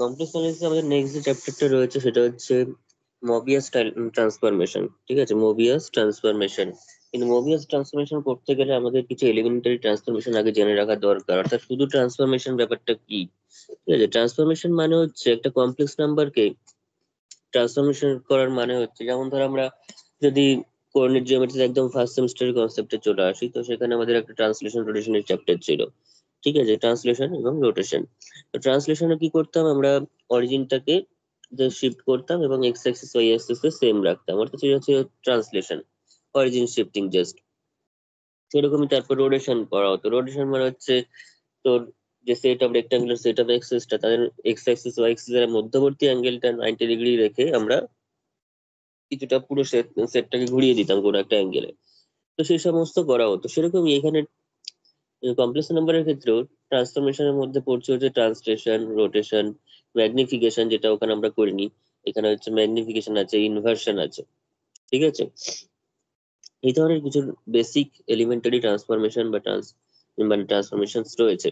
Complex analysis আমাদের next যে চ্যাপ্টারটা রয়েছে সেটা হচ্ছে মবিয়াস ট্রান্সফরমেশন। ঠিক আছে, মবিয়াস ট্রান্সফরমেশন। কিন্তু মবিয়াস ট্রান্সফরমেশন করতে গেলে আমাদের কিছু এলিমেন্টারি ট্রান্সফরমেশন আগে জেনে রাখা দরকার। অর্থাৎ শুধু ট্রান্সফরমেশন ব্যাপারটা কি? ঠিক আছে, ট্রান্সফরমেশন মানে হচ্ছে একটা কমপ্লেক্স নাম্বারকে ট্রান্সফরমেশন করার মানে হচ্ছে, যেমন ধর আমরা যদি কোঅর্ডিনেট জিওমেট্রির একদম ফার্স্ট সেমিস্টারের কনসেপ্টে চলে আসি, তো সেখানে আমাদের একটা ট্রান্সলেশন রোটেশনের চ্যাপ্টার ছিল। ঠিক আছে, ট্রান্সলেশন এবং রোটেশন। তো ট্রান্সলেশনে কি করতাম আমরা? অরিজিনটাকে যে শিফট করতাম এবং X axis Y axis same রাখতাম, অর্থাৎ সেটা হচ্ছে ট্রান্সলেশন, অরিজিন শিফটিং জাস্ট। সেরকমই তারপর রোটেশন করা হতো। রোটেশন মানে হচ্ছে তোর যে set of rectangular set of অ্যাক্সিসটা, তাদের এক্স অ্যাক্সিস ওয়াই অ্যাক্সিস এর মধ্যবর্তী অ্যাঙ্গেলটা 90 ডিগ্রি রেখে আমরা কিছুটা পুরো সেটটাকে ঘুরিয়ে দিতাম কোনো একটা অ্যাঙ্গেলে। তো সেই সমস্ত করা হতো। সেরকমই এখানে কমপ্লেক্স নাম্বারের ক্ষেত্রেও ট্রান্সফরমেশনের মধ্যে পড়ছে হচ্ছে ট্রান্সলেশন, রোটেশন, ম্যাগনিফিকেশন, যেটা ওখানে আমরা করিনি। এখানে হচ্ছে ম্যাগনিফিকেশন আছে, ইনভার্সন আছে। ঠিক আছে, এই ধরনের কিছু বেসিক এলিমেন্টারি ট্রান্সফরমেশন বা মানে ট্রান্সফরমেশন রয়েছে।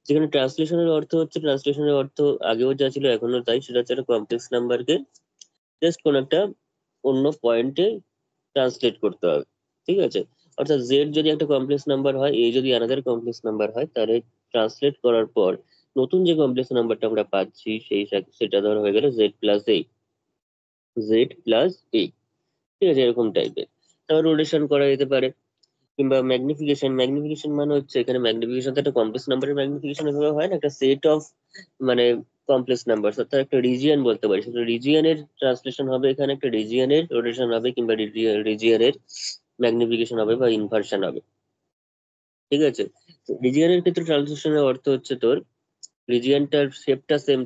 যেখানে ট্রান্সলেশনের অর্থ আগেও যা ছিল এখনো তাই, সেটা হচ্ছে একটা কমপ্লেক্স নাম্বারকে জাস্ট কোন একটা অন্য পয়েন্টে ট্রান্সলেট করতে হবে। ঠিক আছে, অর্থাৎ জেড যদি একটা কমপ্লেক্স নাম্বার হয়, এ যদি আনাদার কমপ্লেক্স নাম্বার হয়, তাহলে ট্রান্সলেট করার পর নতুন যে কমপ্লেক্স নাম্বারটা আমরা পাচ্ছি সেটা ধর হয়ে গেল জেড প্লাস এ। জেড প্লাস এ, ঠিক আছে, এরকম টাইপের। তারপর রোটেশন করা যেতে পারে। কিংবা ম্যাগনিফিকেশন। ম্যাগনিফিকেশন মানে হচ্ছে, এখানে ম্যাগনিফিকেশন তো একটা কমপ্লেক্স নাম্বারের ম্যাগনিফিকেশন এভাবে হয় না, একটা সেট অফ মানে কমপ্লেক্স নাম্বার, অর্থাৎ একটা রিজিয়ন বলতে পারি। সেটা রিজিয়নের ট্রান্সলেশন হবে, এখানে একটা রিজিয়নের রোটেশন হবে, কিংবা রিজিয়নের ম্যাগনিফিকেশন হবে বা ইনভার্সন হবে। ঠিক আছে, রিজিয়নের ক্ষেত্রে ট্রান্সলেশনের অর্থ হচ্ছে তোর রিজিয়নটার শেপটা সেম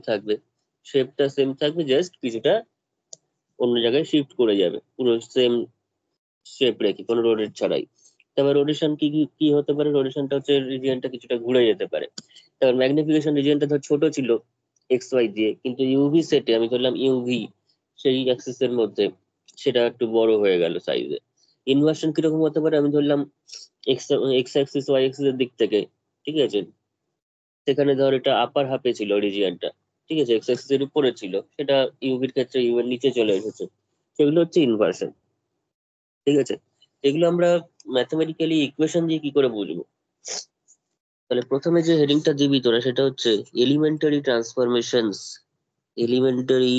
থাকবে, জাস্ট কিছুটা অন্য জায়গায় শিফট করে যাবে, পুরো সেম শেপ রেখে, কোনো রোটেট ছাড়াই। তারপর রোটেশন কি কি কি হতে পারে? রোটেশনটা হচ্ছে রিজিয়নটা কিছুটা ঘুরে যেতে পারে। তারপর ম্যাগনিফিকেশন, রিজিয়নটা ধর ছোট ছিল এক্স ওয়াই দিয়ে, কিন্তু ইউভি সেটে আমি ধরলাম ইউভি সেই অ্যাক্সিস এর মধ্যে সেটা একটু বড় হয়ে গেল সাইজে। ইনভার্সন কিরকম হতে পারে? আমি ধরলাম X X axis Y axis এর দিক থেকে। ঠিক আছে, সেখানে ধর এটা আপার হাফে ছিল রিজিয়নটা, ঠিক আছে, এক্স অ্যাক্সিস এর উপরে ছিল, সেটা ইউভির ক্ষেত্রে ইউ এর নিচে চলে এসেছে। সেগুলো হচ্ছে ইনভার্সন। ঠিক আছে, এগুলো আমরা ম্যাথমেটিক্যালি ইকুয়েশন দিয়ে কি করে বুঝবো? তাহলে প্রথমে যে হেডিংটা দিবি তোরা সেটা হচ্ছে elementary transformations. Elementary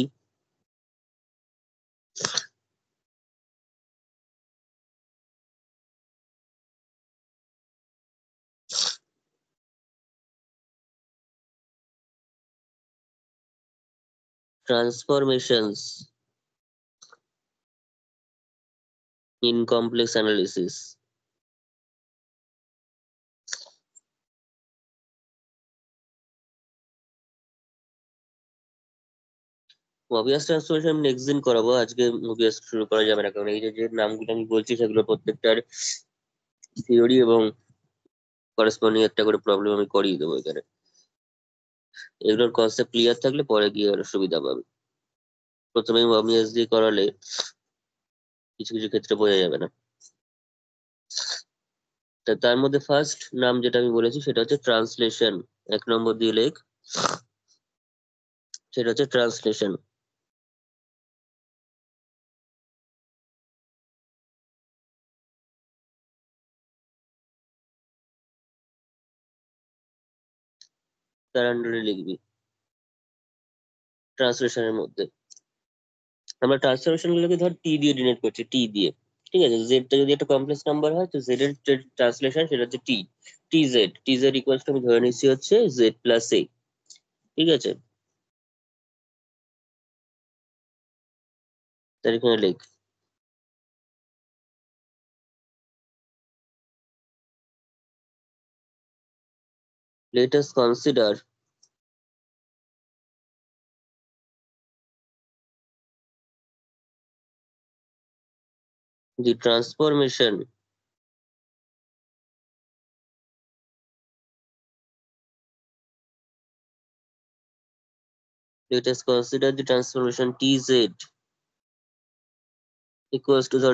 transformations in complex analysis. Mobius transformation next দিন করাবো, আজকে মবিয়াস শুরু করা যাবে না, কারণ এই যে যে নামগুলো আমি বলছি সেগুলো প্রত্যেকটার থিওরি এবং করেসপন্ডিং একটা করে প্রবলেম আমি করিয়ে দেবো এখানে। এগুলোর কনসেপ্ট ক্লিয়ার থাকলে পরে গিয়ে আরো সুবিধা পাবে। প্রথমে মবিয়াস দিয়ে করালে কিছু কিছু ক্ষেত্রে বোঝা যাবে না। তার মধ্যে ফার্স্ট নাম যেটা আমি বলেছি সেটা হচ্ছে ট্রান্সলেশন। 1 নম্বর দিয়ে লেখ, সেটা হচ্ছে ট্রান্সলেশন। তার আন্ডারে লিখবি ট্রান্সলেশনের মধ্যে। আমরা ট্রান্সলেশন গুলোকে ধর টি দিয়ে ডিনোট করছি, টি দিয়ে। ঠিক আছে, জেডটা যদি একটা কমপ্লেক্স নাম্বার হয়, তো জেড এর ট্রান্সলেশন সেটা হচ্ছে টি। টি জেড ইকুয়ালস টু আমি ধরে নিচ্ছি হচ্ছে জেড প্লাস এ। ঠিক আছে, তার এখানে লিখ, let us consider the transformation let us consider the transformation tz equals to the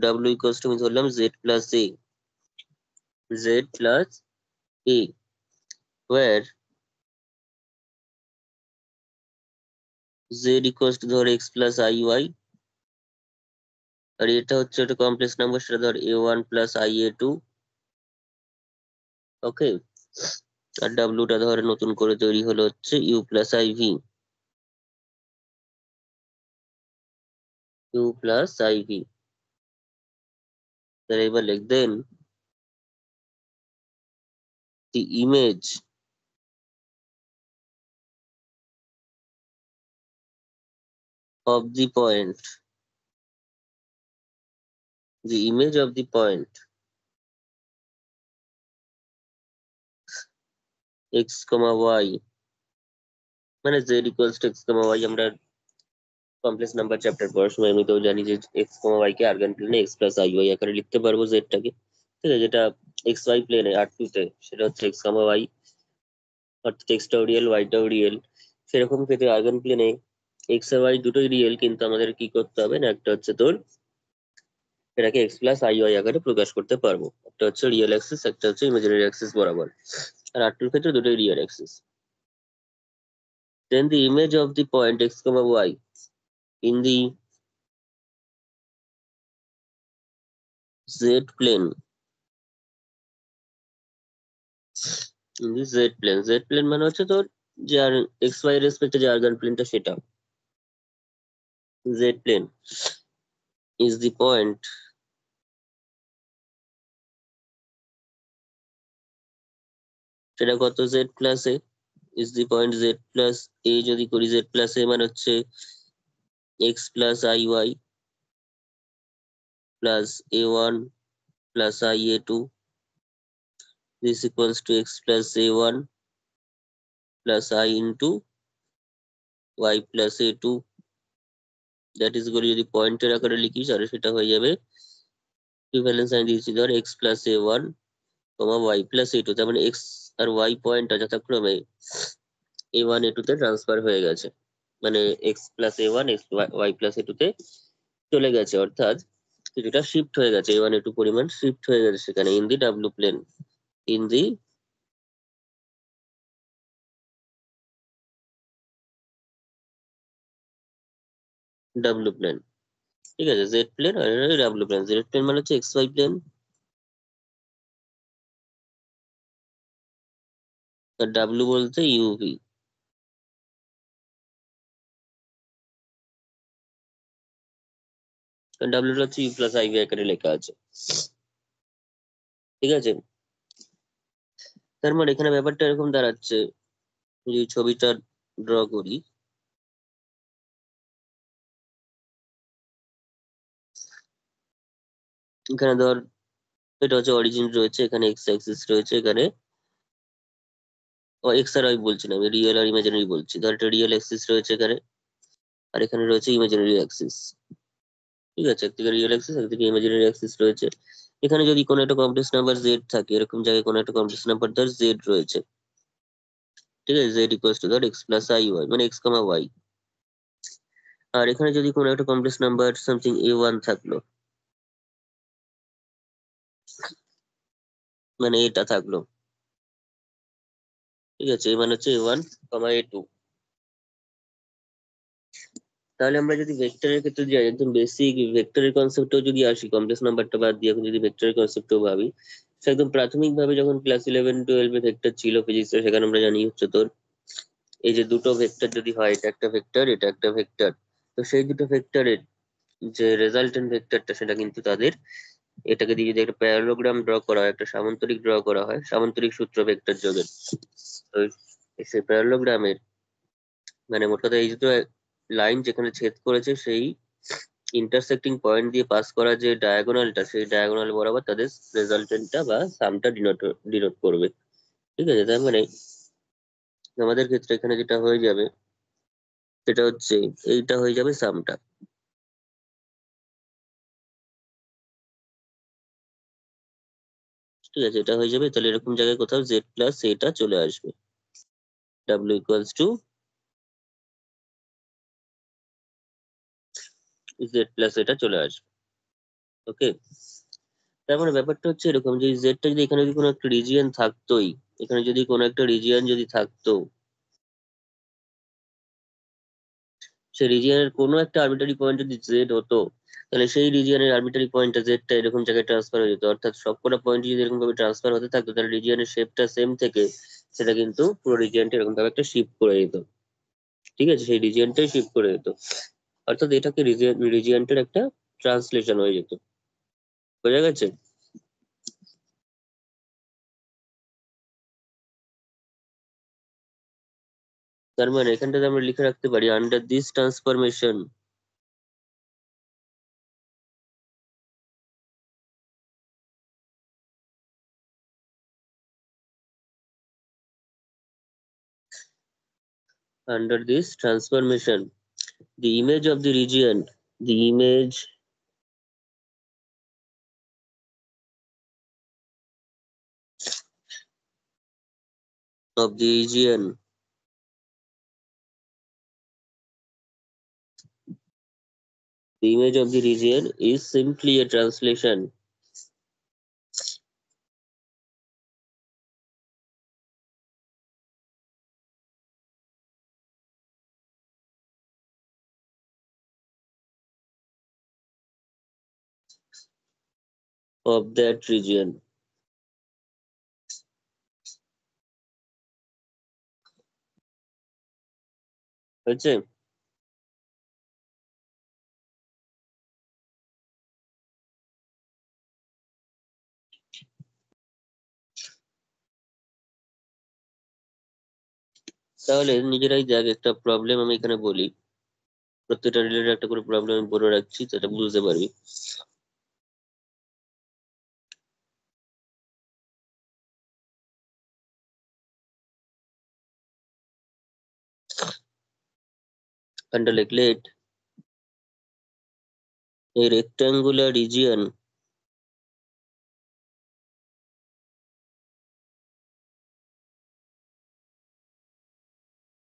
w equals to আমি ধরলাম z plus a, z plus a, where z equals to ধর এক্স প্লাস আই ওয়াই, আর এটা হচ্ছে একটা complex number, সেটা ধর a one plus I A two. Okay, আর ডাব্লুটা ধর নতুন করে তৈরি হলো হচ্ছে you plus i v, u plus i v. তাহলে এবার লিখ then the image of the point, the image of the point x comma y, মানে z equals to x comma y, আমরা কমপ্লেক্স নাম্বার চ্যাপ্টার পড়ার সময় এমনিতেও জানি যে x comma y কে আর্গান প্লেনে x প্লাস আই ওয়াই আকারে লিখতে পারবো z টাকে। ঠিক আছে, যেটা এক্স ওয়াই প্লেনে R2 তে সেটা হচ্ছে x comma y, অর্থাৎ x টাও রিয়েল y টাও রিয়েল। সেরকম ক্ষেত্রে আর্গান প্লেনে x আর y দুটোই রিয়েল, কিন্তু আমাদের কি করতে হবে না, একটা হচ্ছে তোর এটাকে এক্স প্লাস আই ওয়াই আকারে প্রকাশ করতে পারবো। একটা হচ্ছে রিয়েল অ্যাক্সিস, একটা হচ্ছে ইমাজিনারি অ্যাক্সিস বরাবর, আর R2 এর ক্ষেত্রে দুটোই real Axis. Then the image of the point x comma y in the z plane, in the z plane, z plane মানে হচ্ছে তোর যার এক্স ওয়াই রেসপেক্টে যে আর্গান প্লেনটা সেটা, z plane is the point সেটা কত z plus a, is the point z plus a, যদি করি z প্লাস a মানে হচ্ছে x plus I Y plus a one plus I A two, this equals to x plus a1 plus I into y plus a2, that is করে যদি পয়েন্টের আকারে লিখি তাহলে সেটা হয়ে যাবে ইকুইভ্যালেন্স সাইন দিয়েছি ধর x plus a1 y plus a2, তার মানে x আর y পয়েন্টটা যথাক্রমে a1 a2 তে ট্রান্সফার হয়ে গেছে, মানে x plus a1 x y plus a2 তে চলে গেছে, অর্থাৎ কিছুটা শিফট হয়ে গেছে, a1 a2 পরিমাণ শিফট হয়ে গেছে সেখানে in the W plane, in the W plane. ঠিক আছে, জেড প্লেন আর ডাব্লু প্লেন। জেড প্লেন মানে হচ্ছে এক্স ওয়াই প্লেন, আর ডাব্লু বলতে ইউভি, ডাব্লুটা হচ্ছে ইউ প্লাস আইভি আকারে লেখা আছে। ঠিক আছে, তার মানে এখানে ব্যাপারটা এরকম দাঁড়াচ্ছে, যদি ছবিটা ড্র করি, এখানে ধর এটা হচ্ছে অরিজিন রয়েছে, এখানে এক্স অ্যাক্সিস রয়েছে, এখানে এক্স আর ওয়াই বলছি না, আমি রিয়েল আর ইমাজিনারি বলছি। ধর এটা রিয়েল অ্যাক্সিস রয়েছে এখানে, আর এখানে রয়েছে ইমাজিনারি অ্যাক্সিস। ঠিক আছে, একদিকে রিয়েল অ্যাক্সিস একদিকে ইমাজিনারি অ্যাক্সিস রয়েছে। এখানে যদি কোনো একটা কমপ্লেক্স নাম্বার জেড থাকে, এরকম জায়গায় কোনো একটা কমপ্লেক্স নাম্বার ধর জেড রয়েছে, ঠিক আছে, জেড ইকুয়ালস টু ধর এক্স প্লাস আই ওয়াই, মানে এক্স কমা ওয়াই। আর এখানে যদি কোনো একটা কমপ্লেক্স নাম্বার সামথিং এ ওয়ান থাকলো, মানে এটা থাকলো, ঠিক আছে, এ মানে হচ্ছে এ ওয়ান কমা এ টু। তাহলে আমরা যদি ভেক্টরের ক্ষেত্রে যাই, একদম বেসিক ভেক্টরের কনসেপ্টেও যদি আসি, কমপ্লেক্স নাম্বারটা বাদ দিয়ে এখন যদি ভেক্টরের কনসেপ্টেও ভাবি, সে একদম প্রাথমিক ভাবে যখন ক্লাস 11 12 ভেক্টর ছিল ফিজিক্সে, সেখানে আমরা জানি হচ্ছে তোর এই যে দুটো ভেক্টর যদি হয়, এটা একটা ভেক্টর এটা একটা ভেক্টর, তো সেই দুটো ভেক্টরের যে রেজাল্টেন্ট ভেক্টরটা সেটা কিন্তু তাদের, এটাকে দিয়ে যদি একটা প্যারালোগ্রাম ড্র করা হয়, একটা সামান্তরিক ড্র করা হয়, সামান্তরিক সূত্র ভেক্টর যোগের, তো সেই প্যারালোগ্রামের মানে মোট কথা এই দুটো লাইন যেখানে ছেদ করেছে সেই ইন্টারসেক্টিং পয়েন্ট দিয়ে পাস করা যে ডায়াগোনালটা, সেই ডায়াগোনাল বরাবর তাদের রেজাল্টেন্টটা বা সামটা ডিনোট করবে। ঠিক আছে, তার মানে আমাদের ক্ষেত্রে এখানে যেটা হয়ে যাবে সেটা হচ্ছে এইটা হয়ে যাবে সামটা। ঠিক আছে, এটা হয়ে যাবে, তাহলে এরকম জায়গায় কোথাও জেড প্লাস এটা চলে আসবে, W equals to Z plus এটা চলে আসবে। ওকে, তার মানে ব্যাপারটা হচ্ছে এরকম যে জেডটা যদি এখানে যদি কোনো একটা রিজিয়ন থাকতোই, এখানে যদি কোনো একটা রিজিয়ন যদি থাকতো, সেই রিজিয়নের কোনো একটা আরবিটারি পয়েন্ট যদি জেড হতো, তাহলে সেই রিজিয়নের আরবিটারি পয়েন্টটা জেডটা এরকম জায়গায় ট্রান্সফার হয়ে যেত। অর্থাৎ সবকটা পয়েন্ট যদি এরকম ভাবে ট্রান্সফার হতে থাকতো, তাহলে রিজিয়নের শেপটা সেম থেকে সেটা কিন্তু পুরো রিজিয়নটা এরকম ভাবে একটা শিফট করে দিত। ঠিক আছে, সেই রিজিয়নটাই শিফট করে দিত। অর্থাৎ এটাকে রিজিয়নটার একটা ট্রান্সলেশন হয়ে যেত। বোঝা গেছে? তার মানে এখানটাতে আমরা লিখে রাখতে পারি, under this transformation under this transformation, the image of the region, the image of the region, the image of the region is simply a translation of that region. হয়েছে? তাহলে নিজেরাই দেখ, একটা প্রবলেম আমি এখানে বলি, প্রত্যেকটা রিলেটেড একটা করে প্রবলেম আমি বলে রাখছি, সেটা বুঝতে পারবি। and let a rectangular region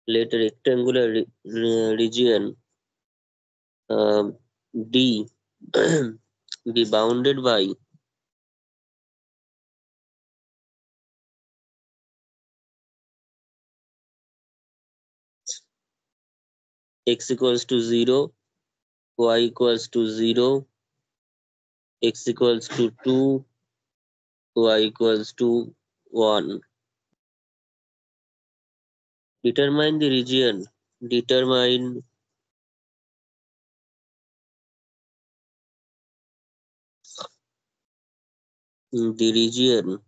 let a rectangular region um, D be bounded by x equals to 0, y equals to 0, x equals to 2, y equals to 1. Determine the region. Determine the region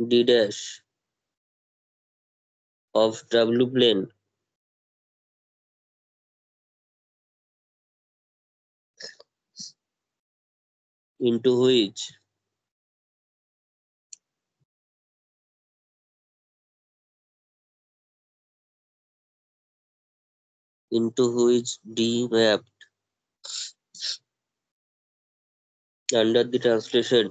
D dash of W plane into which D map under the translation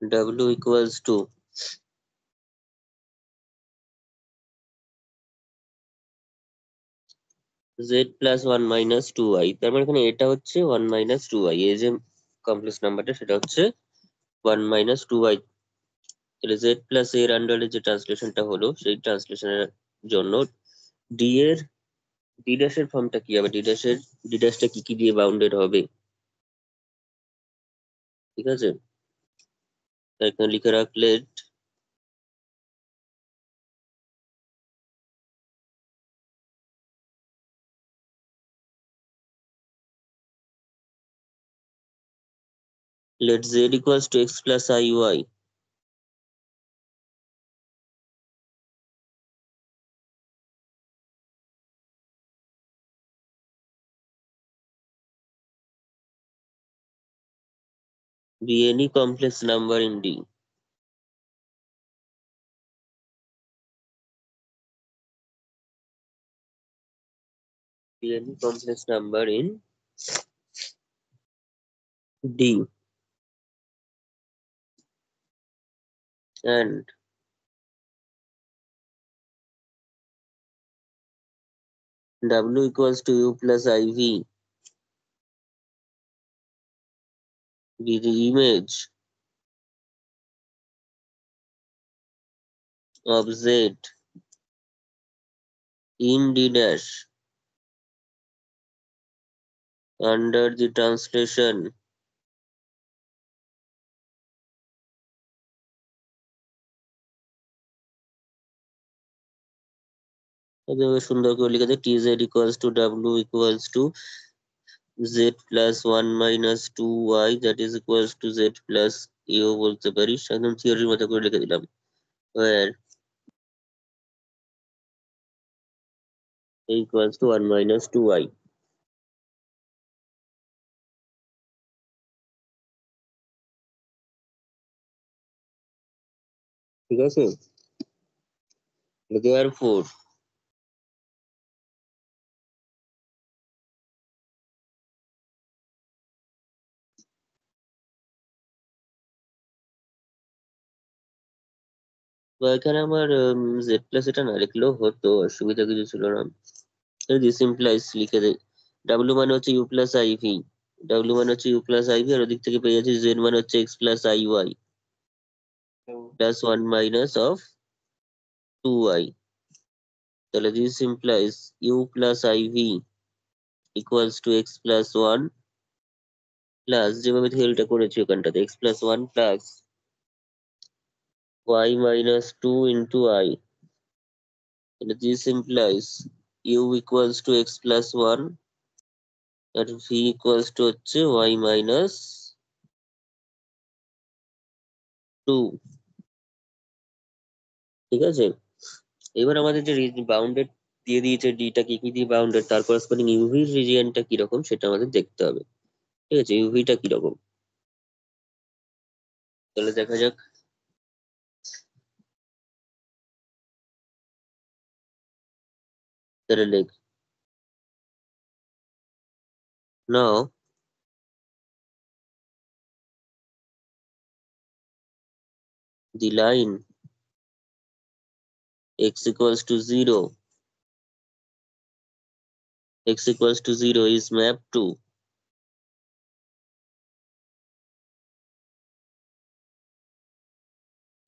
W equals to Z plus 1 minus 2y। তার মানে এখানে এটা হচ্ছে 1 minus 2y, এই যে complex নাম্বারটা সেটা হচ্ছে 1 minus 2y। তাহলে Z plus এর আন্ডারে যে ট্রান্সলেশনটা হলো, সেই ট্রান্সলেশনের জন্য ডি এর ডি ড্যাশের ফর্মটা কি হবে, ডি ড্যাশটা কি কি দিয়ে বাউন্ডেড হবে। ঠিক আছে, তাই এখানে লিখে রাখলে let z equals to x plus iy, be any complex number in D. Be any complex number in D, and W equals to U plus IV be the image of Z in D dash under the translation সুন্দর করে লিখে দেয় TZ equals to W equals to Z plus 1 minus 2Y that is equals to Z plus U বলতে পারিস, একদম থিওরির মতো করে লিখে দিলাম, where A equals to 1 minus 2Y। ঠিক আছে, therefore বা এখানে আমার জেড প্লাস এটা না লিখলেও হতো, অসুবিধা কিছু ছিল না। দিস ইমপ্লাইজ লিখে দেয় ডাব্লিউ মানে হচ্ছে ইউ প্লাস আইভি, ডাব্লিউ মানে হচ্ছে ইউ প্লাস আইভি, আর ওদিক থেকে পেয়ে যাচ্ছি জেড মানে হচ্ছে x plus I Y plus 1 minus of 2y। তাহলে this implies u plus ivy equals to X plus 1 plus যেভাবে থিওরিটা করেছি ওখানটাতে x plus 1 plus y minus 2 into I. তাহলে this implies u equals to X plus 1 R v equals to হচ্ছে y minus 2। ঠিক আছে, এবার আমাদের যে বাউন্ডেড দিয়ে দিয়েছে ডিটা কি কি দিয়ে বাউন্ডেড, তার করসপন্ডিং ইউভি রিজিয়নটা কিরকম সেটা আমাদের দেখতে হবে। ঠিক আছে, ইউভিটা কিরকম তাহলে দেখা যাক। তাহলে লেখ নাও the line x equals to 0, x equals to 0 is mapped to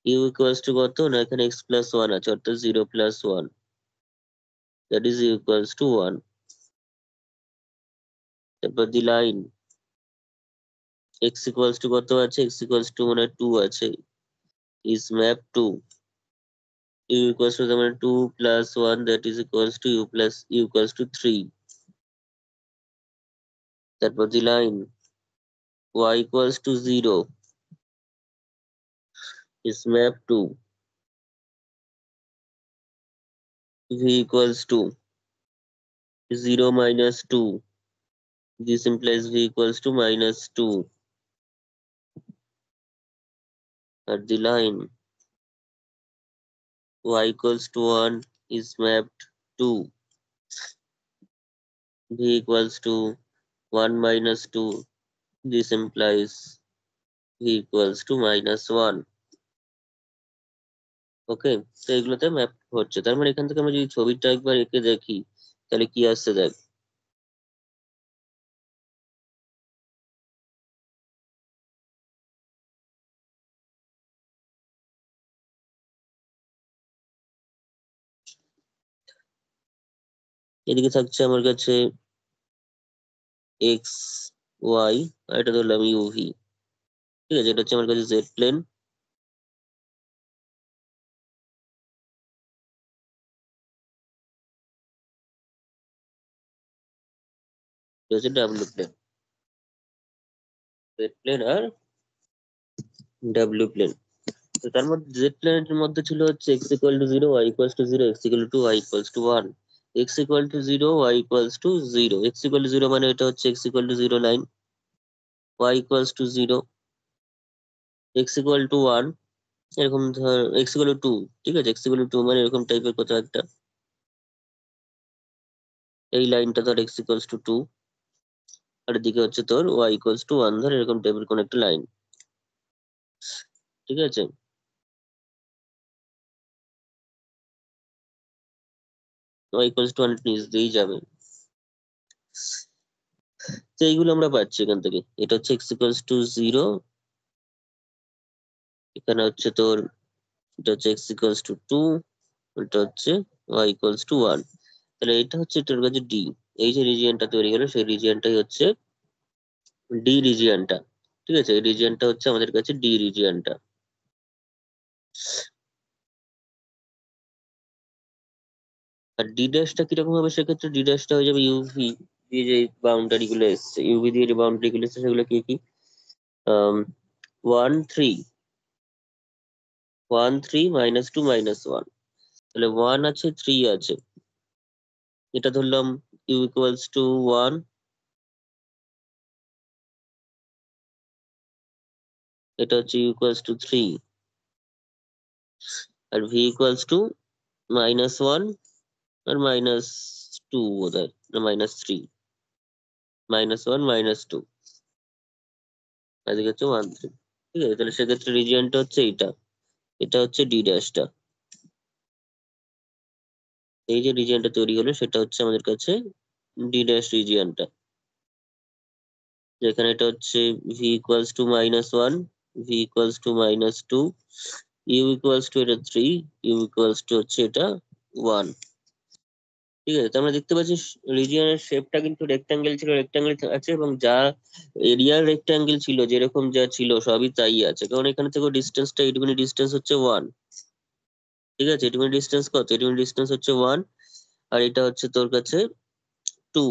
u equals to কত না, এখানে x plus 1 আছে অর্থাৎ 0 plus 1, that is u equals to 1। তারপর the line x equals to কত আছে, x equals to মানে 2 আছে, is mapped to u equals to মানে 2 plus 1 that is equals to u plus u equals to 3। তারপর the line y equals to 0 is mapped to v equals to 0 minus 2, this implies v equals to minus 2। At the line y equals to 1 is mapped to v equals to 1 minus 2, this implies v equals to minus 1। ওকে, তো এগুলোতে map হচ্ছে, তার মানে এখান থেকে আমরা যদি ছবিটা একবার এঁকে দেখি তাহলে কি আসছে দেখ। এদিকে থাকছে আমার কাছে এক্স ওয়াই আর এটা ধরলাম ইউভি। ঠিক আছে, এটা হচ্ছে আমার কাছে জেড প্লেন, এটা হচ্ছে ডাব্লিউ প্লেন, জেড প্লেন আর ডাব্লিউ প্লেন। তো তার মধ্যে জেড প্ল্যানেটের মধ্যে ছিল হচ্ছে x equal to 0 Y equals to 0 X equal to Y equals to 1, X equal to 0 Y equals to 0, X equal to 0 মানে এটা হচ্ছে x equal to 0 line, Y equals to 0, X equal to 1, এরকম ধর x equal two 2। ঠিক আছে, x equal two 2 মানে এরকম টাইপের কোথাও একটা, এই লাইনটা ধর এক্স ইকুয়ালস টু 2 আর এদিকে হচ্ছে তোর ওয়াই ইকুয়ালস টু 1, ধর এরকম টাইপের কোন একটা লাইন। ঠিক আছে, y ইকুয়ালস টু 100 নিচ দিয়েই যাবে। তো এইগুলো আমরা পাচ্ছি এখান থেকে। এটা হচ্ছে x ইকুয়ালস টু 0, এখানে হচ্ছে তোর এটা হচ্ছে x ইকুয়ালস টু 2, এটা হচ্ছে y ইকুয়ালস টু 1। তাহলে এটা হচ্ছে তোর কাছে ডি। এই যে রিজিয়নটা তৈরি হলো সেই রিজিয়নটাই হচ্ছে ডি রিজিয়নটা। ঠিক আছে, এই রিজিয়নটা হচ্ছে আমাদের কাছে ডি রিজিয়নটা। আর ডি ড্যাশটা কিরকম হবে সেক্ষেত্রে? ডি ড্যাশটা হয়ে যাবে ইউভি দিয়ে যে বাউন্ডারি গুলো এসছে, ইউভি দিয়ে যে বাউন্ডারি গুলো এসছে সেগুলো কি কি? 1 3, 1 3 -2 -1। তাহলে 1 আছে, 3 আছে, এটা ধরলাম ইউ ইকুয়ালস টু 1, এটা হচ্ছে ইউ ইকুয়ালস টু 3, আর ভি ইকুয়ালস টু -1 আর -2 বোধ হয়, না -3, -1 -2, এদিকে হচ্ছে 1 3। ঠিক আছে, তাহলে সেক্ষেত্রে রিজিয়নটা হচ্ছে এইটা, এটা হচ্ছে ডি ড্যাশটা। এই যে রিজিয়নটা তৈরি হলো সেটা হচ্ছে আমাদের কাছে ডি ড্যাশ রিজিয়নটা, যেখানে এটা হচ্ছে V equals to -1, V equals to -2, U equals to এটা 3, ইউ ইকুয়ালস টু হচ্ছে এটা 1। ঠিক আছে, তো আমরা দেখতে পাচ্ছি রিজিয়নের শেপটা কিন্তু রেক্ট্যাঙ্গেল ছিল, রেক্ট্যাঙ্গেল আছে, এবং যা এরিয়ার রেক্ট্যাঙ্গেল ছিল যেরকম যা ছিল সবই তাই আছে, কারণ এখানে থেকে ডিস্টেন্সটা এইটুকুনি ডিস্টেন্স হচ্ছে 1। ঠিক আছে, এটুকুনি ডিস্টেন্স কত? এটুকুনি ডিস্টেন্স হচ্ছে 1, আর এটা হচ্ছে তোর কাছে 2।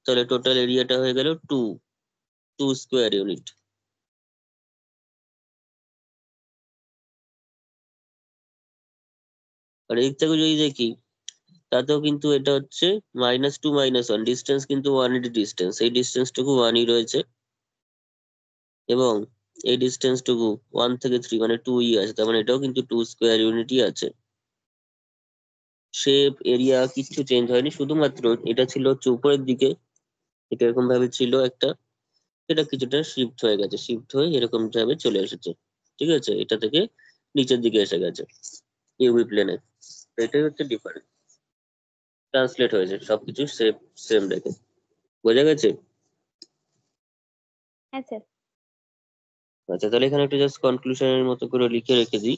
তাহলে টোটাল এরিয়াটা হয়ে গেল 2, 2 স্কোয়ার ইউনিট। আর এদিক থেকে যদি দেখি তাতেও কিন্তু এটা হচ্ছে -2 -1, ডিস্টেন্স কিন্তু 1 এর ডিস্টেন্স, এই ডিস্টেন্সটুকু 1ই রয়েছে, এবং এই ডিস্টেন্সটুকু 1 থেকে 3 মানে 2ই আছে, তার মানে এটাও কিন্তু 2 স্কোয়ার ইউনিটই আছে। শেপ এরিয়া কিচ্ছু চেঞ্জ হয়নি, শুধুমাত্র এটা ছিল হচ্ছে উপরের দিকে, এটা এরকম ভাবে ছিল একটা, এটা কিছুটা শিফট হয়ে গেছে, শিফট হয়ে এরকম ভাবে চলে এসেছে। ঠিক আছে, এটা থেকে নিচের দিকে এসে গেছে ইউভি প্লেনে। এটাই হচ্ছে ডিফারেন্স, ট্রান্সলেট হয়েছে সবকিছু সেম সেম রেখে। বোঝা গেছে? হ্যাঁ স্যার। আচ্ছা, তাহলে এখানে একটু জাস্ট কনক্লুশনের মতো করে লিখে রেখে দিই,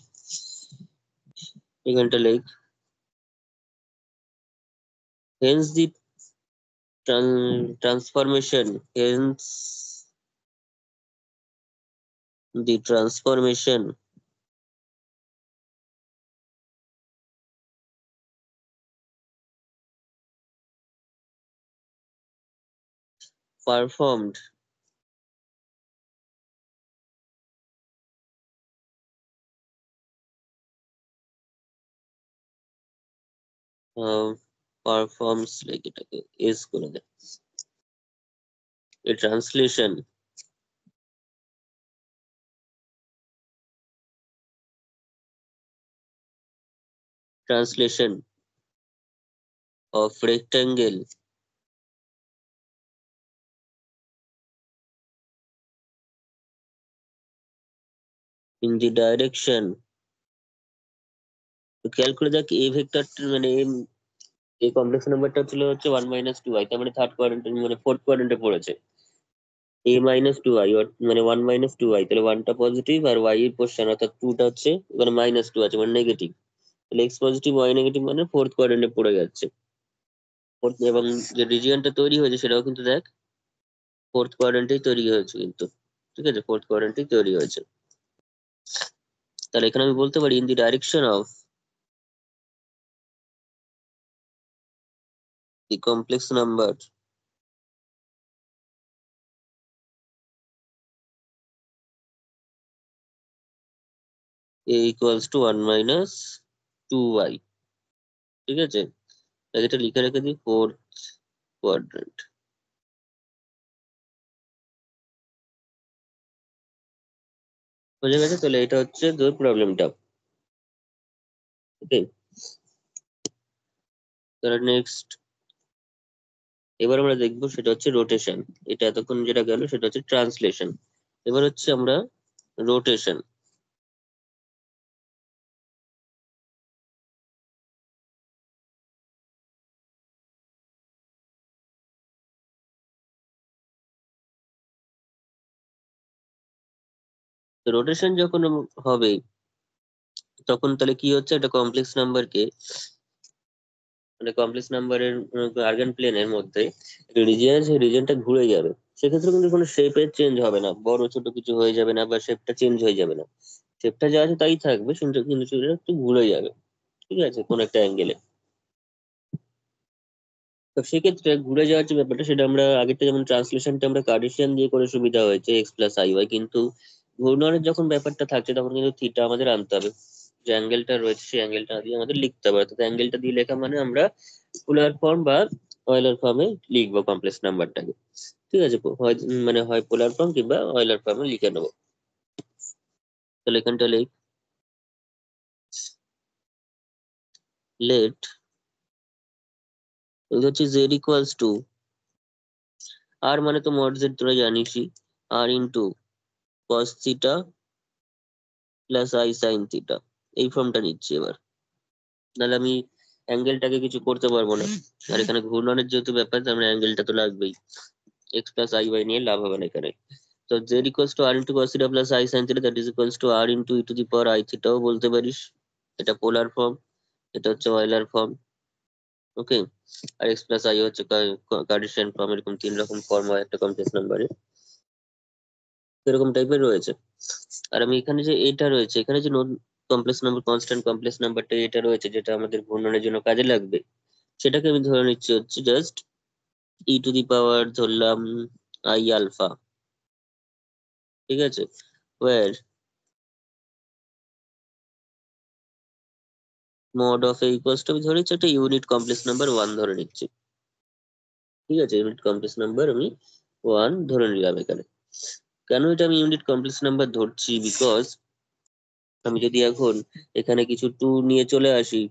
এখানটা লেখ। হেন্স দি ট্রান্সফরমেশন, হেন্স দি ট্রান্সফরমেশন পারফর্মড পারফর্মস, লাইক এটাকে এস করে দেয়, এ translation translation of rectangle in the direction. খেয়াল করে দেখ, এ ভেক্টর মানে এই কমপ্লেক্স নাম্বারটা ছিল হচ্ছে 1 - 2i, তার মানে থার্ড কোয়াড্রেন্ট মানে ফোর্থ কোয়াড্রেন্টে পড়েছে। a - 2i মানে 1 - 2i, তাহলে 1টা পজিটিভ আর y এর পোর্শন অর্থাৎ 2টা হচ্ছে মানে -2 আছে মানে নেগেটিভ, তাহলে x পজিটিভ y নেগেটিভ মানে ফোর্থ কোয়াড্রেন্টে পড়ে যাচ্ছে। এবং যে রিজিয়নটা তৈরি হয়েছে সেটাও কিন্তু দেখ ফোর্থ কোয়াড্রেন্টেই তৈরি হয়েছে কিন্তু। ঠিক আছে, ফোর্থ কোয়াড্রেন্টেই তৈরি হয়েছে। তাহলে এখানে আমি বলতে পারি in the direction of the complex number a equals to 1 - 2i। ঠিক আছে, তাহলে এটা লিখে রেখে দিই, ফোর্থ কোয়াড্রেন্ট। বুঝে গেছে? তাহলে এটা হচ্ছে তোর প্রবলেমটা। ওকে, তাহলে নেক্সট এবার আমরা দেখবো সেটা হচ্ছে রোটেশন। এটা এতক্ষণ যেটা গেল সেটা হচ্ছে ট্রান্সলেশন, এবার হচ্ছে আমরা রোটেশন। রোটেশন যখন হবে তখন তাহলে কি হচ্ছে, একটা কমপ্লেক্স নাম্বারকে, মানে কমপ্লেক্স নাম্বারের আর্গান প্লেনের মধ্যে রিজিয়ন আছে, রিজিয়নটা ঘুরে যাবে। সেক্ষেত্রে কিন্তু কোনো শেপের চেঞ্জ হবে না, বড় ছোট কিছু হয়ে যাবে না, বা শেপটা চেঞ্জ হয়ে যাবে না। শেপটা যা আছে তাই থাকবে, কিন্তু সেটা একটু ঘুরে যাবে, ঠিক আছে, কোন একটা অ্যাঙ্গেলে। তো সেক্ষেত্রে ঘুরে যাওয়ার যে ব্যাপারটা, সেটা আমরা আগেরটা যেমন ট্রান্সলেশনটা আমরা কার্টেসিয়ান দিয়ে করে সুবিধা হয়েছে এক্স প্লাস আই ওয়াই, কিন্তু ঘূর্ণনের যখন ব্যাপারটা থাকছে তখন কিন্তু থিটা আমাদের আনতে হবে। যে অ্যাঙ্গেলটা রয়েছে সেই অ্যাঙ্গেলটা দিয়ে আমাদের লিখতে হবে, অর্থাৎ অ্যাঙ্গেলটা দিয়ে লেখা মানে আমরা পোলার ফর্ম বা অয়েলার ফর্মে লিখবো কমপ্লেক্স নাম্বারটাকে। ঠিক আছে, হয় মানে হয় পোলার ফর্ম কিংবা অয়েলার ফর্মে লিখে নেবো। তাহলে এখানটা লেট হচ্ছে জেড ইকুয়ালস টু আর, মানে তো মড জেড তোরা জানিসই, আর into cos theta plus i sine theta, এই ফর্মটা নিচ্ছি এবার। নাহলে আমি অ্যাঙ্গেলটাকে কিছু করতে পারবো না, আর এখানে ঘূর্ণনের যেহেতু ব্যাপার, তার মানে অ্যাঙ্গেলটা তো লাগবেই। এক্স প্লাস আই ওয়াই নিয়ে লাভ হবে না এখানে। তো z equals to r into cos theta plus i sine theta that is equals to r into e to the power i থিটাও বলতে পারিস। এটা পোলার ফর্ম, এটা হচ্ছে অয়েলার ফর্ম। ওকে, আর এক্স প্লাস আই হচ্ছে কার্টেসিয়ান ফর্ম। এরকম তিন রকম ফর্ম হয় একটা কমপ্লেক্স নাম্বারে, এরকম টাইপের রয়েছে। আর আমি এখানে যে এটা রয়েছে, এখানে যে কমপ্লেক্স নাম্বার, কনস্ট্যান্ট কমপ্লেক্স নাম্বারটা এটা রয়েছে, যেটা আমাদের ঘূর্ণনের জন্য কাজে লাগবে, সেটাকে আমি ধরে নিচ্ছি হচ্ছে জাস্ট ই টু দি পাওয়ার ধরলাম আই আলফা। ঠিক আছে, where mod of A equals to, আমি ধরে নিচ্ছি একটা ইউনিট কমপ্লেক্স নাম্বার ওয়ান ধরে নিচ্ছি। ঠিক আছে, ইউনিট কমপ্লেক্স নাম্বার আমি ওয়ান ধরে নিলাম এখানে। কেন এটা আমি ইউনিট কমপ্লেক্স নাম্বার ধরছি, বিকজ আমি যদি এখন এখানে কিছু টু নিয়ে চলে আসি,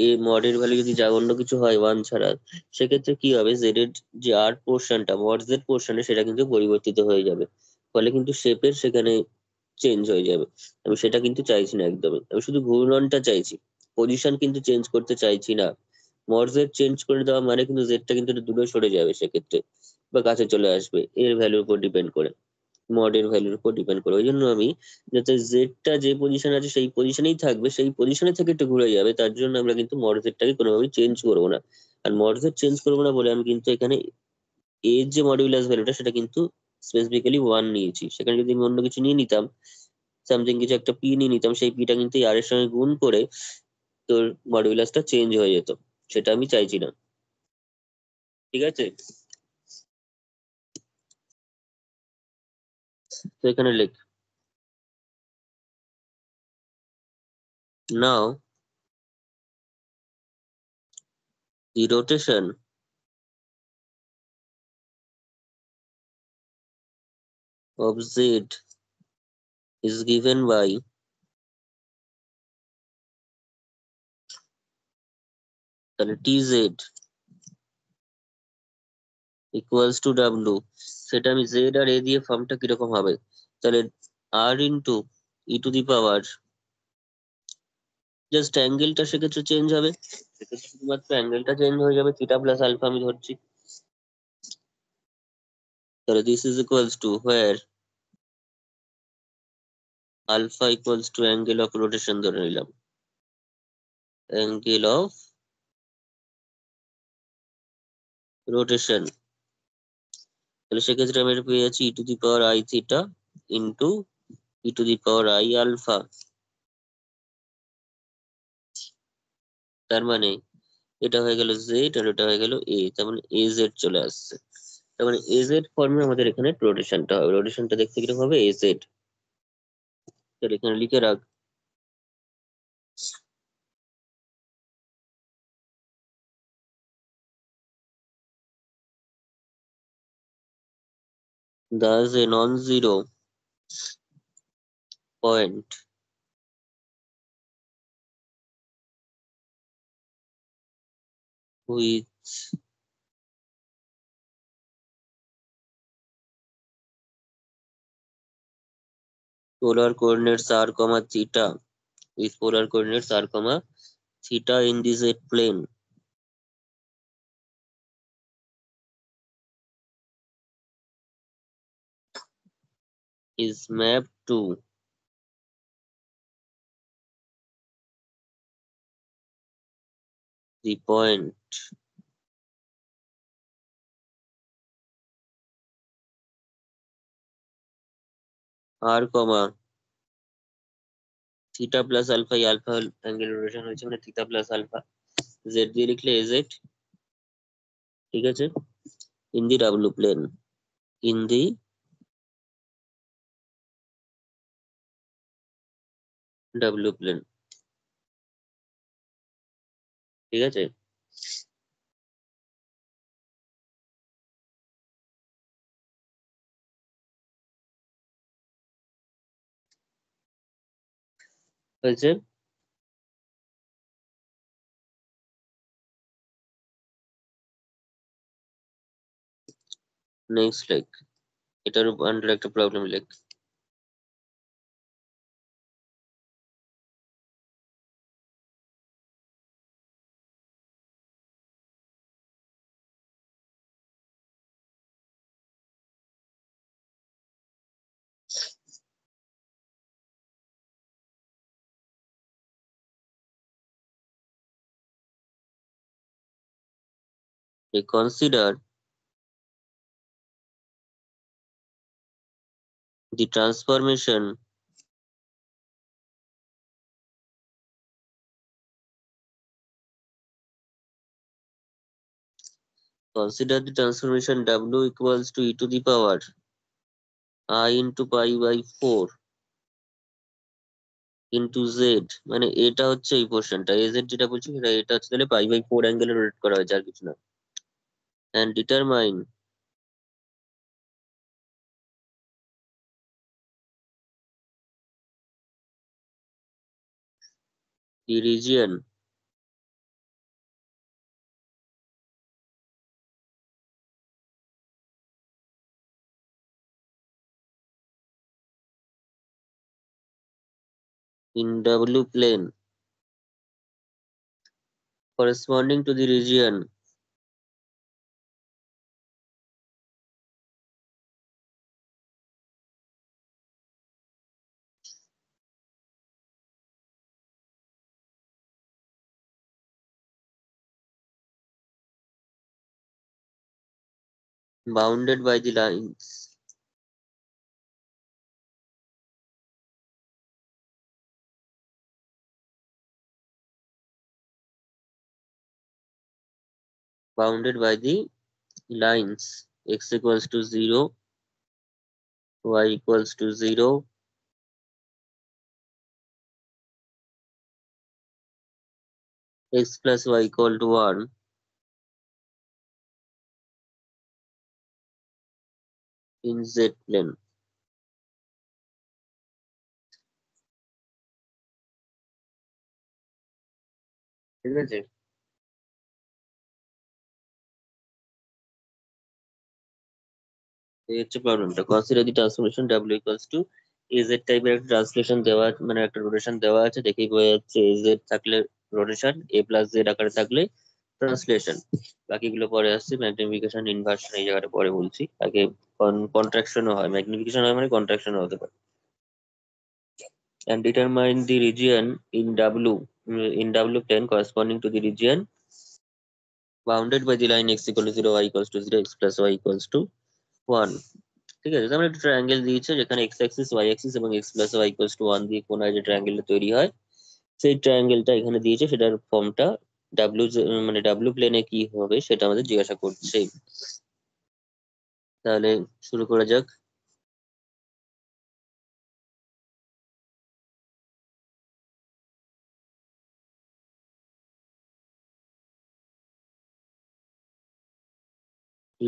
এ মডের ভ্যালু যদি যা অন্য কিছু হয় ওয়ান ছাড়া, সেক্ষেত্রে কি হবে, জেড এর যে আর পোর্শনটা মড জেড পোর্শনে, সেটা কিন্তু পরিবর্তিত হয়ে যাবে। ফলে কিন্তু শেপের সেখানে চেঞ্জ হয়ে যাবে। আমি সেটা কিন্তু চাইছি না একদমই, আমি শুধু ঘূর্ণনটা চাইছি, পজিশন কিন্তু চেঞ্জ করতে চাইছি না। মড জেড চেঞ্জ করে দেওয়া মানে কিন্তু জেডটা কিন্তু একটু দূরে সরে যাবে সেক্ষেত্রে, বা কাছে চলে আসবে এর ভ্যালুর উপর ডিপেন্ড করে, মডের ভ্যালুর উপর ডিপেন্ড করে। ওই জন্য আমি, যাতে জেডটা যে পজিশন আছে সেই পজিশনেই থাকবে, সেই পজিশনে থেকে একটু ঘুরে যাবে, তার জন্য আমরা কিন্তু মড জেডটাকে কোনোভাবেই চেঞ্জ করবো না। আর মড জেড চেঞ্জ করবো না বলে আমি কিন্তু এখানে এর যে মডিউলাস ভ্যালুটা, সেটা কিন্তু স্পেসিফিক্যালি ওয়ান নিয়েছি। সেখানে যদি আমি অন্য কিছু নিয়ে নিতাম, সামথিং কিছু একটা পি নিয়ে নিতাম, সেই পিটা কিন্তু আর এর সঙ্গে গুণ করে তোর মডিউলাসটা চেঞ্জ হয়ে যেত, সেটা আমি চাইছি না। ঠিক আছে, তো এখানে লেখ নাও the rotation of z is given by, তাহলে tz ইকুয়ালস টু ডাব্লু, সেটা আমি জেড আর এ দিয়ে ফর্মটা কিরকম হবে, তাহলে r into e to the power, just অ্যাঙ্গেলটা সেক্ষেত্রে চেঞ্জ হবে, সেক্ষেত্রে শুধুমাত্র অ্যাঙ্গেলটা চেঞ্জ হয়ে যাবে, থিটা প্লাস আলফা আমি ধরছি। তাহলে this is equals to where alpha equals to angle of rotation ধরে নিলাম, অ্যাঙ্গেল অফ রোটেশন। তাহলে সেক্ষেত্রে আমি এটা পেয়ে যাচ্ছি e to the power i theta into e to the power i alpha. তার মানে এটা হয়ে গেল জেড আর এটা হয়ে গেল এ, তার মানে এ জেড চলে আসছে। তার মানে এ জেড ফর্মে আমাদের এখানে রোটেশনটা হবে, রোটেশনটা দেখতে কিরকম হবে, এ জেড। তাহলে এখানে লিখে রাখ, thus a non-zero point with polar coordinates r comma theta, with polar coordinates r comma theta in the z plane is mapped to the point r comma theta plus alpha, এই alpha angle rotation হয়েছে মানে theta plus alpha, z দিয়ে লিখলে az, ঠিক আছে, in the W plane, in the W plane, ঠিক আছে। হয়েছে। নেক্সট লেখ, এটার আন্ডার একটা প্রবলেম লেখ। Consider the transformation w equals to e to the power I into pi by 4 into z, মানে এটা হচ্ছে এই পোর্শনটা, az যেটা বলছি সেটা, এটা হচ্ছে তাহলে পাই বাই 4 অ্যাঙ্গেলে রোটেট করা হয়েছে, আর কিছু না। and determine the region in w plane corresponding to the region bounded by the lines bounded by the lines x equals to 0, y equals to 0, x plus y equal to 1 in z plane, ঠিক আছে। এই হচ্ছে প্রবলেমটা। Consider the transformation w equals to az টাইপের একটা translation দেওয়া, মানে একটা রোটেশন দেওয়া আছে, দেখেই বোঝা যাচ্ছে az থাকলে রোটেশন, a প্লাস z আকারে থাকলে ট্রান্সলেশন। বাকিগুলো পরে আসছে, ম্যাগনিফিকেশন ইনভার্সন এই জায়গাটা পরে বলছি, আগে কন্ট্রাকশনও হয়, ম্যাগনিফিকেশন হয় মানে কন্ট্রাকশনও হতে পারে। and determine the region in w plane corresponding to the region bounded by the line x equal to 0, y equals to 0, x plus y equals to 1, ঠিক আছে। আমরা একটা ট্রায়াঙ্গেল দিয়েছে যেখানে এক্স অ্যাক্সিস, ওয়াই অ্যাক্সিস এবং X plus Y equals to 1 দিয়ে কোনায় যে ট্রায়াঙ্গেলটা তৈরি হয়, সেই ট্রায়াঙ্গেলটা এখানে দিয়েছে, সেটার ফর্মটা ডাব্লিউ, মানে ডাব্লিউ প্লেনে কি হবে সেটা আমাদের জিজ্ঞাসা করছে। তাহলে শুরু করা যাক।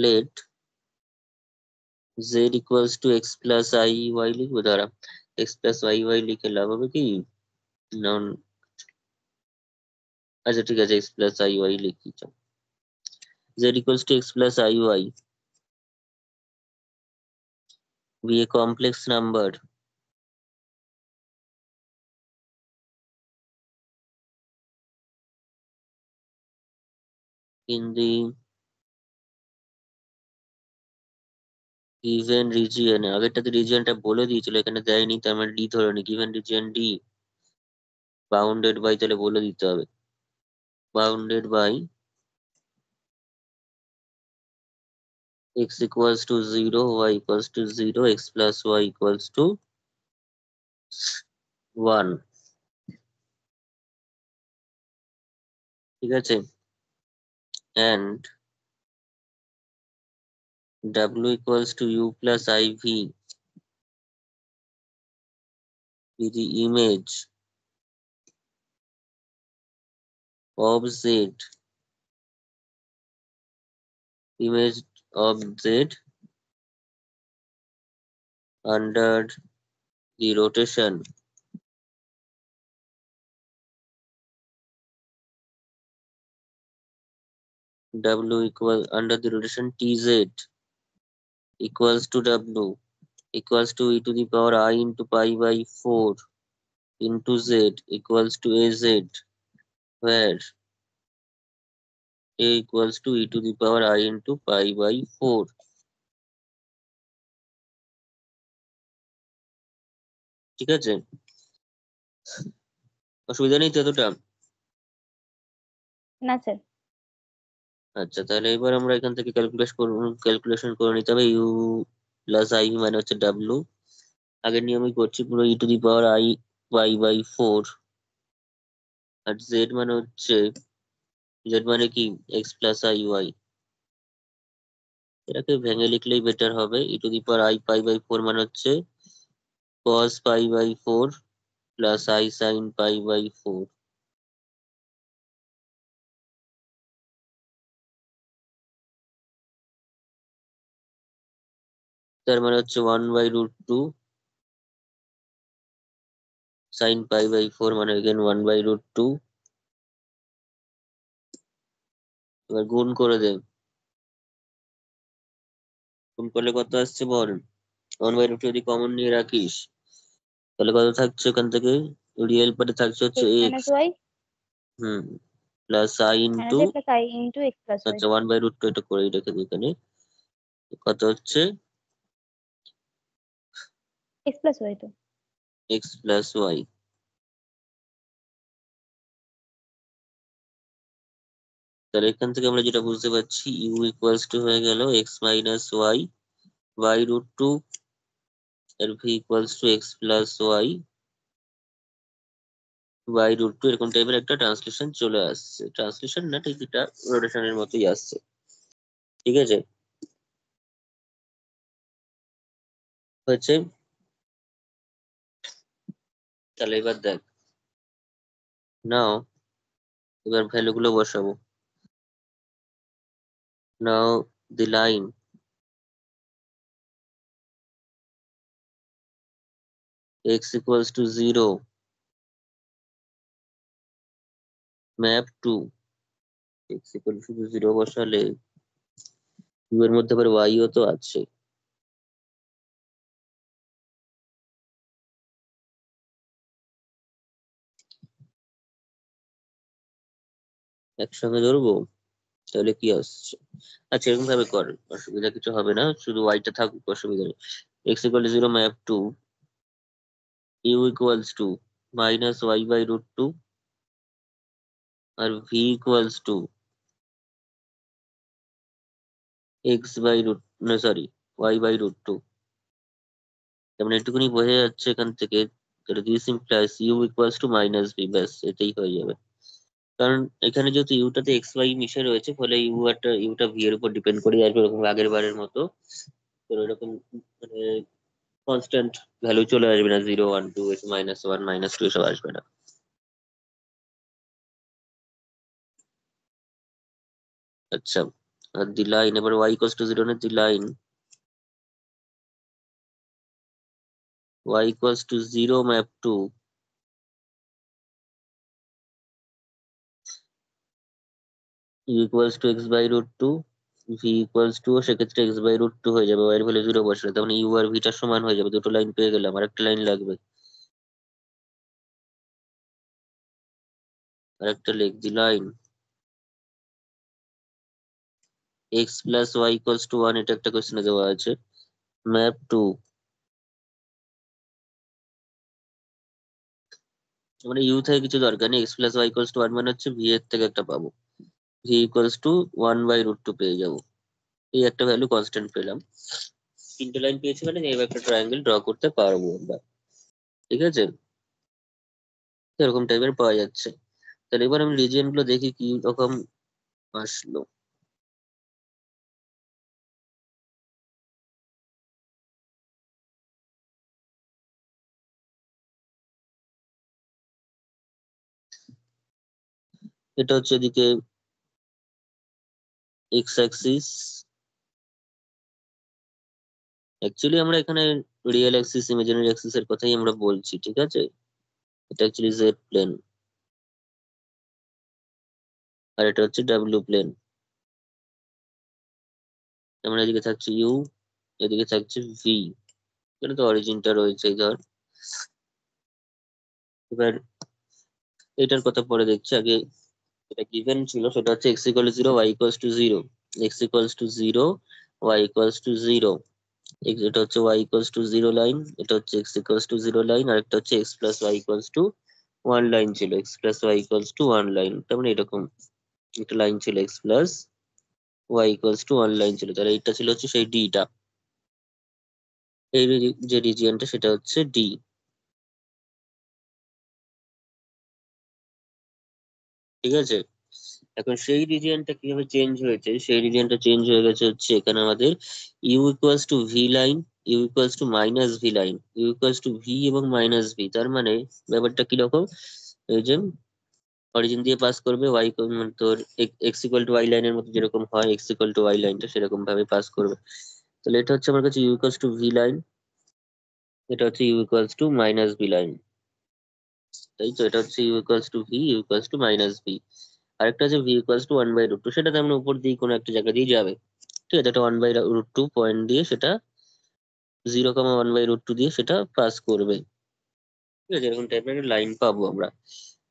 Let Z equals to X plus I Y লিখবো, দ্বারা এক্স প্লাস ওয়াই ওয়াই লিখে লাভ হবে কি? নন, আচ্ছা ঠিক আছে, এক্স প্লাস আই ওয়াই লিখি, Z equals to X plus I Y be a complex number in the given region, আগেরটাতে রিজিয়নটা বলে দিয়েছিল, এখানে দেয়নি, তার মানে ডি ধরে নি, given region D bounded by, তাহলে বলে দিতে হবে, bounded by x equals to 0, y equals to 0, x plus y equals to 1. ঠিক আছে, and w equals to u plus iv with the image of z, image of z under the rotation w equal under the rotation tz equals to w equals to e to the power I into pi by 4 into z equals to az, where a equals to e to the power I into pi by 4. ঠিক আছে, অসুবিধা নেই তো এতটা? না sir. আচ্ছা, তাহলে এবার আমরা এখান থেকে ক্যালকুলেশন করে নিতে হবে। ইউ প্লাস আই মানে হচ্ছে ডাব্লু, আগের নিয়মই করছি, পুরো ই to the power I Y by 4, R Z মানে হচ্ছে, জেড মানে কি এক্স প্লাস আই ওয়াই, এটাকে ভেঙে লিখলেই বেটার হবে। E to the power i pi by 4 মানে হচ্ছে cos pi by 4 plus i sine pi by 4। তার মানে হচ্ছে 1/√2 সাইন পাই বাই 4 মানে এগেন 1/√2। এবার গুণ করে দে, গুণ করলে কত আসছে বল? 1/√2 যদি কমন নিয়ে রাখিস তাহলে কত থাকছে ওখান থেকে? রিয়েল পার্টে থাকছে হচ্ছে X X, minus Y hmm, plus I into, minus A plus I into X plus Y. আচ্ছা 1/√2 এটা করেই রেখে দিই এখানে, কত হচ্ছে এক্স প্লাস ওয়াই তো। X plus Y. তাহলে এখান থেকে আমরা যেটা বুঝতে পারছি, ইউ ইকুয়ালস টু হয়ে গেল X minus Y by root two, আর V equals to X plus Y by root two, এরকম টাইপের একটা ট্রান্সলেশন চলে আসছে। ট্রান্সলেশন না, ঠিক এটা রোটেশনের মতোই আসছে। ঠিক আছে, হচ্ছে। তাহলে এবার দেখ, নাও এবার ভ্যালু গুলো বসাবো। নাও দি line x equals to 0 map to, x equal শুধু 0 বসালে u এর মধ্যে আবার y ও তো আছে, একসঙ্গে ধরবো তাহলে কি আসছে? আচ্ছা এরকম ভাবে কর, অসুবিধা কিছু হবে না, শুধু y টা থাকুক, অসুবিধা নেই। x equal to 0 map to u equals to minus y by root 2, আর v equals to x by root, না সরি, y by root 2। তার মানে এটুকুনি বোঝা যাচ্ছে এখান থেকে, this implies u equals to minus v, ব্যাস এটাই হয়ে যাবে। কারণ এখানে যেহেতু ইউটাতে এক্স ওয়াই মিশে রয়েছে, ফলে ইউটা ভি এর উপর ডিপেন্ড করে আসবে, এরকম আগের বারের মতো। তো এরকম মানে কনস্ট্যান্ট ভ্যালু চলে আসবে না, 0 1 2 -1 -2 এসব আসবে না। আচ্ছা, আর দি লাইন এবার y ইকুয়ালস টু 0 না, the line y equals to 0 map to u equals to x by root two, v equals to, সেক্ষেত্রে এক্স বাই রুট টু হয়ে যাবে, y এর ভ্যালু 0 বসলে, তার মানে ইউ আর ভিটা সমান হয়ে যাবে। দুটো লাইন পেয়ে গেলাম, আর একটা লাইন লাগবে, আর একটা লিখ, the line x plus Y equals to 1, এটা একটা কোশ্চেনে দেওয়া আছে, ম্যাপ টু মানে ইউ থেকে কিছু দরকার নেই, X plus Y equals to one মানে হচ্ছে ভি এর থেকে একটা পাবো, ভি ইকুয়ালস টু 1/√2 পেয়ে যাবো। এই একটা ভ্যালু কনস্ট্যান্ট পেলাম। তিনটে লাইন পেয়েছি মানে এবার একটা ট্রায়াঙ্গেল ড্র করতে পারবো আমরা। ঠিক আছে, এরকম টাইপের পাওয়া যাচ্ছে। তাহলে এবার আমি রিজিয়ন গুলো দেখি কি রকম আসলো। এটা হচ্ছে এদিকে এক্স অ্যাক্সিস, অ্যাকচুয়ালি আমরা এখানে রিয়েল অ্যাক্সিস ইমাজিনারি অ্যাক্সিস এর কথাই আমরা বলছি। ঠিক আছে, এটা অ্যাকচুয়ালি জেড প্লেন, আর এটা হচ্ছে ডাব্লিউ প্লেন। আমরা এদিকে থাকছে ইউ, এদিকে থাকছে ভি। এখানে তো অরিজিনটা রয়েছে ধর। এবার এটার কথা পরে দেখছি, আগে এটা গিভেন ছিল, সেটা হচ্ছে x equal to zero y equals to zero, x equals to zero y equals to zero. এটা হচ্ছে y equals to zero line, এটা হচ্ছে x equals to zero line, আর একটা হচ্ছে x plus Y equals to one line ছিল, x plus Y equals to one line. তার মানে এরকম একটা লাইন ছিল, x plus Y equals to one line ছিল। তাহলে এইটা ছিল হচ্ছে সেই ডিটা, এই যে রিজিয়নটা সেটা হচ্ছে ডি। ঠিক আছে, এখন সেই রিজিয়নটা কিভাবে চেঞ্জ হয়েছে, সেই রিজিয়নটা চেঞ্জ হয়ে গেছে হচ্ছে এখানে আমাদের U equals to V line, U equals to minus V line, U equals to V এবং মাইনাস ভি। তার মানে ব্যাপারটা কিরকম, এই যে অরিজিন দিয়ে পাস করবে ওয়াই, তোর এক্স ইকুয়াল টু ওয়াই লাইনের মতো যেরকম হয়, এক্স ইকুয়াল টু ওয়াই লাইনটা সেরকম ভাবে পাস করবে। তাহলে এটা হচ্ছে আমার কাছে U equals to V line, এটা হচ্ছে you equals to minus V line. তাই তো, এটা হচ্ছে you equals to V, U equals to minus V. আরেকটা আছে ভি ইকুয়ালস টু 1/√2, সেটা তেমন উপর দিয়ে কোনো একটা জায়গা দিয়ে যাবে। ঠিক আছে, এটা 1/√2 পয়েন্ট দিয়ে সেটা 0,1/√2 দিয়ে সেটা পাস করবে। ঠিক আছে, এরকম টাইপের লাইন পাবো আমরা।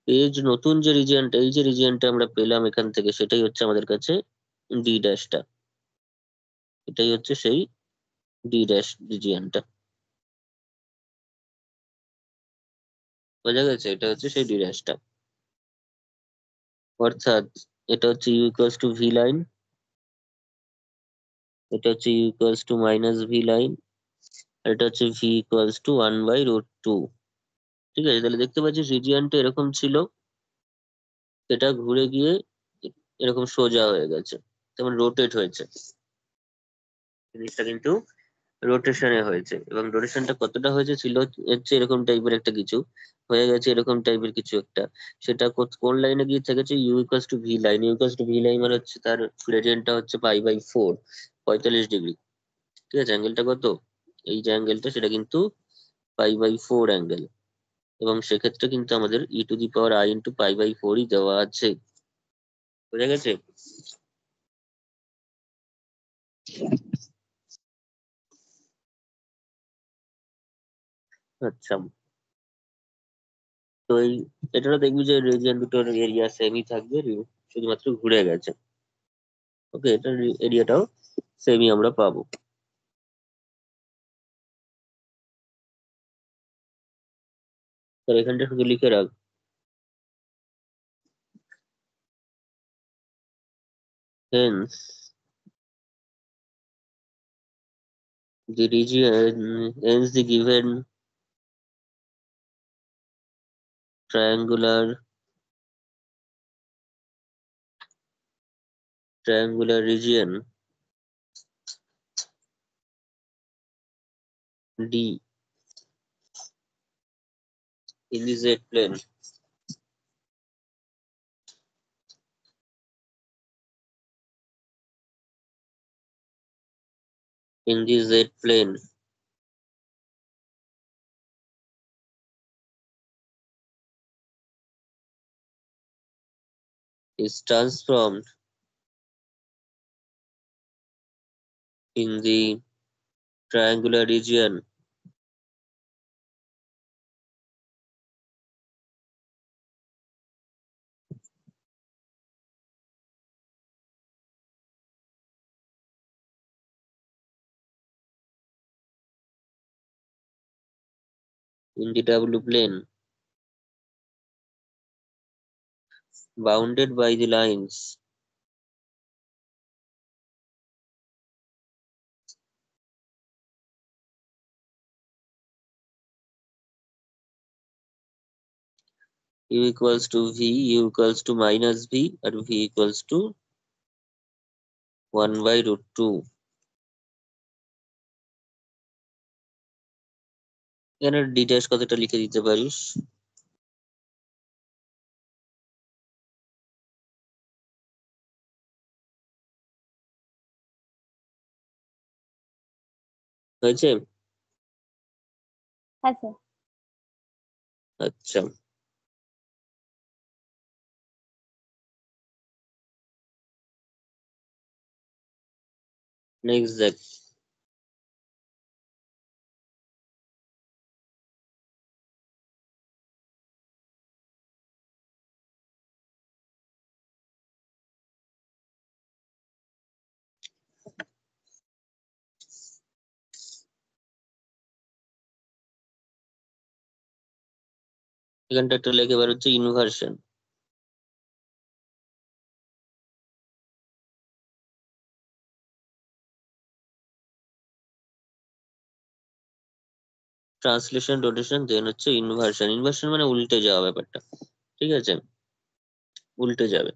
এই যে নতুন যে রিজিয়নটা, এই যে রিজিয়নটা আমরা পেলাম এখান থেকে, সেটাই হচ্ছে আমাদের কাছে ডি ড্যাশটা। এটাই হচ্ছে সেই ডি ড্যাশ রিজিয়নটা। বোঝা গেছে, এটা হচ্ছে সেই ডি ড্যাশটা। অর্থাৎ এটা হচ্ছে you equals to V line, এটা হচ্ছে you equals to minus V line, আর এটা হচ্ছে ভি ইকুয়ালস টু 1/√2। ঠিক আছে, তাহলে দেখতে পাচ্ছি রিজিয়নটা এরকম ছিল, এটা ঘুরে গিয়ে এরকম সোজা হয়ে গেছে, যেমন রোটেট হয়েছে। জিনিসটা কিন্তু রোটেশনে হয়েছে, এবং রোটেশনটা কতটা হয়েছে ছিল হচ্ছে এরকম টাইপের একটা কিছু, হয়ে গেছে এরকম টাইপের কিছু একটা। সেটা কোন লাইনে গিয়ে থেকেছে, U equals to V line, U equals to V line মানে হচ্ছে তার গ্রেডিয়েন্টটা হচ্ছে পাই/4, 45 ডিগ্রি। ঠিক আছে, অ্যাঙ্গেলটা কত, এই যে অ্যাঙ্গেলটা সেটা কিন্তু পাই/4 অ্যাঙ্গেল, এবং সেক্ষেত্রে কিন্তু আমাদের e⁻i×π/4ই দেওয়া আছে। বোঝা গেছে? আচ্ছা, তো এই এটাও দেখবি যে রিজিয়ন দুটোর এরিয়া সেমই থাকবে, শুধুমাত্র ঘুরে গেছে। ওকে, এটার এরিয়াটাও সেমই আমরা পাবো। তাহলে এখানটা শুধু লিখে রাখ, Haynes the region, hence the given triangular region D in the Z plane, in the Z plane is transformed in the triangular region in the W plane bounded by the lines u equals to v, u equals to minus v, আর v equals to 1/√2। এখানে detach কথাটা লিখে দিতে পারিস। হয়েছে? হ্যাঁ sir. আচ্ছা, next দেখ। এখানটা একটা লেখে বার হচ্ছে ইনভার্সন। ট্রান্সলেশন, রোটেশন, দেন হচ্ছে ইনভার্সন। ইনভার্সন মানে উল্টে যাওয়া ব্যাপারটা, ঠিক আছে? উল্টে যাবে।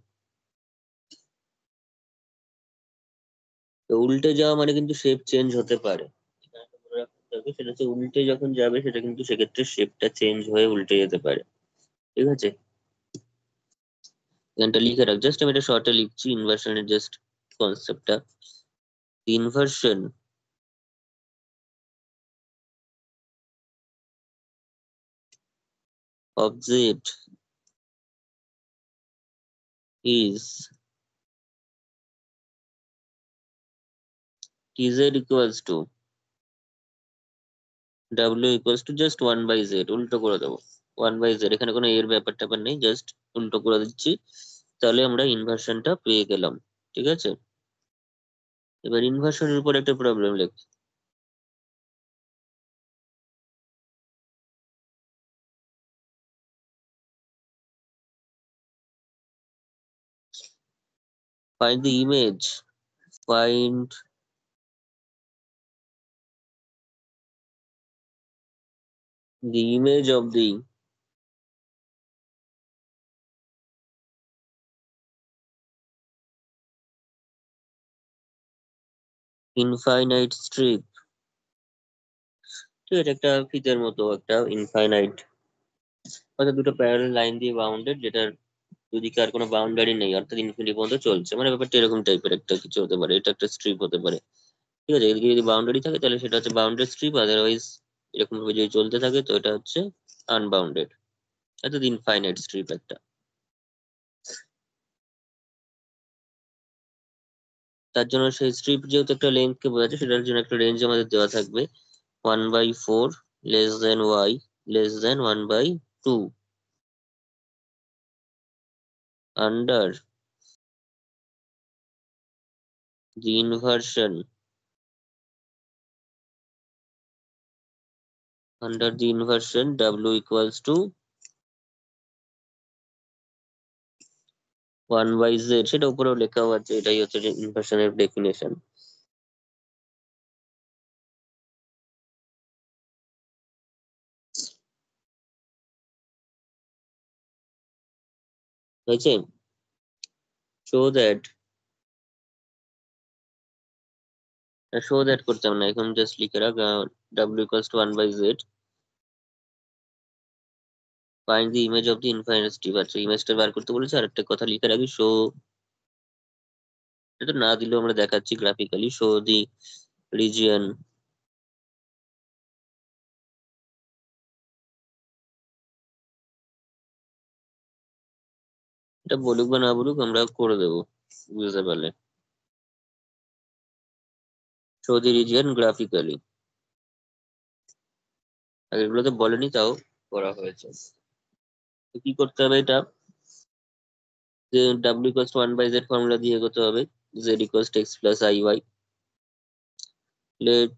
তো উল্টে যাওয়া মানে কিন্তু শেপ চেঞ্জ হতে পারে। এখানে একটা মনে রাখতে হবে, সেটা হচ্ছে উল্টে যখন যাবে সেটা কিন্তু সেক্ষেত্রে শেপটা চেঞ্জ হয়ে উল্টে যেতে পারে, ঠিক আছে? এখানটা লিখে রাখ, জাস্ট আমি এটা শর্টে লিখছি ইনভার্সনের জাস্ট কনসেপ্টটা। Inversion object is tz equals to w equals to just 1/z, উল্টো করে দেবো 1/z। এখানে কোনো এর ব্যাপার ট্যাপার নেই, জাস্ট উল্টো করে দিচ্ছি, তাহলে আমরা ইনভার্সনটা পেয়ে গেলাম, ঠিক আছে? এবার ইনভার্সনের উপর একটা প্রবলেম লেখ। Find the image, find the image of the infinite strip। ঠিক আছে, একটা ফিতের মতো একটা ইনফাইনাইট, অর্থাৎ দুটো প্যারালাল লাইন দিয়ে বাউন্ডেড, যেটার দুদিকে আর কোনো বাউন্ডারি নেই, অর্থাৎ ইনফিনিটি পর্যন্ত চলছে, মানে ব্যাপারটা এরকম টাইপের একটা কিছু হতে পারে। এটা একটা স্ট্রিপ হতে পারে, ঠিক আছে? এদিকে যদি বাউন্ডারি থাকে তাহলে সেটা হচ্ছে বাউন্ডেড স্ট্রিপ, আদারওয়াইজ এরকম ভাবে যদি চলতে থাকে তো এটা হচ্ছে আনবাউন্ডেড, অর্থাৎ ইনফাইনাইট স্ট্রিপ একটা। তার জন্য সেই স্ট্রিপ যেহেতু একটা লেন্থ কে বোঝাচ্ছে, সেটার জন্য একটা রেঞ্জ আমাদের দেওয়া থাকবে 1/4 less than y less than 1/2 under the inversion w equals to 1/z। সেটা উপরেও লেখাও আছে, এটাই হচ্ছে ইনভার্সনের ডেফিনেশন। হয়েছে? শো দ্যাট করতাম না, এখন জাস্ট লিখে রাখ w equals to 1/z, find the image of the infinite strip। আচ্ছা, ইমেজটা বার করতে বলেছে, আর একটা কথা লিখে রাখি, শো, এটা না দিলেও আমরা দেখাচ্ছি গ্রাফিক্যালি, শো দি রিজিয়ন এটা বলুক বা না বলুক আমরা করে দেবো, বুঝতে পারলে? শো দি রিজিয়ন গ্রাফিক্যালি, আর এগুলো তো বলেনি, তাও করা হয়েছে। তো কি করতে হবে এটা, যে w equals to 1/z formula দিয়ে এগোতে হবে। z equals to x plus iy, let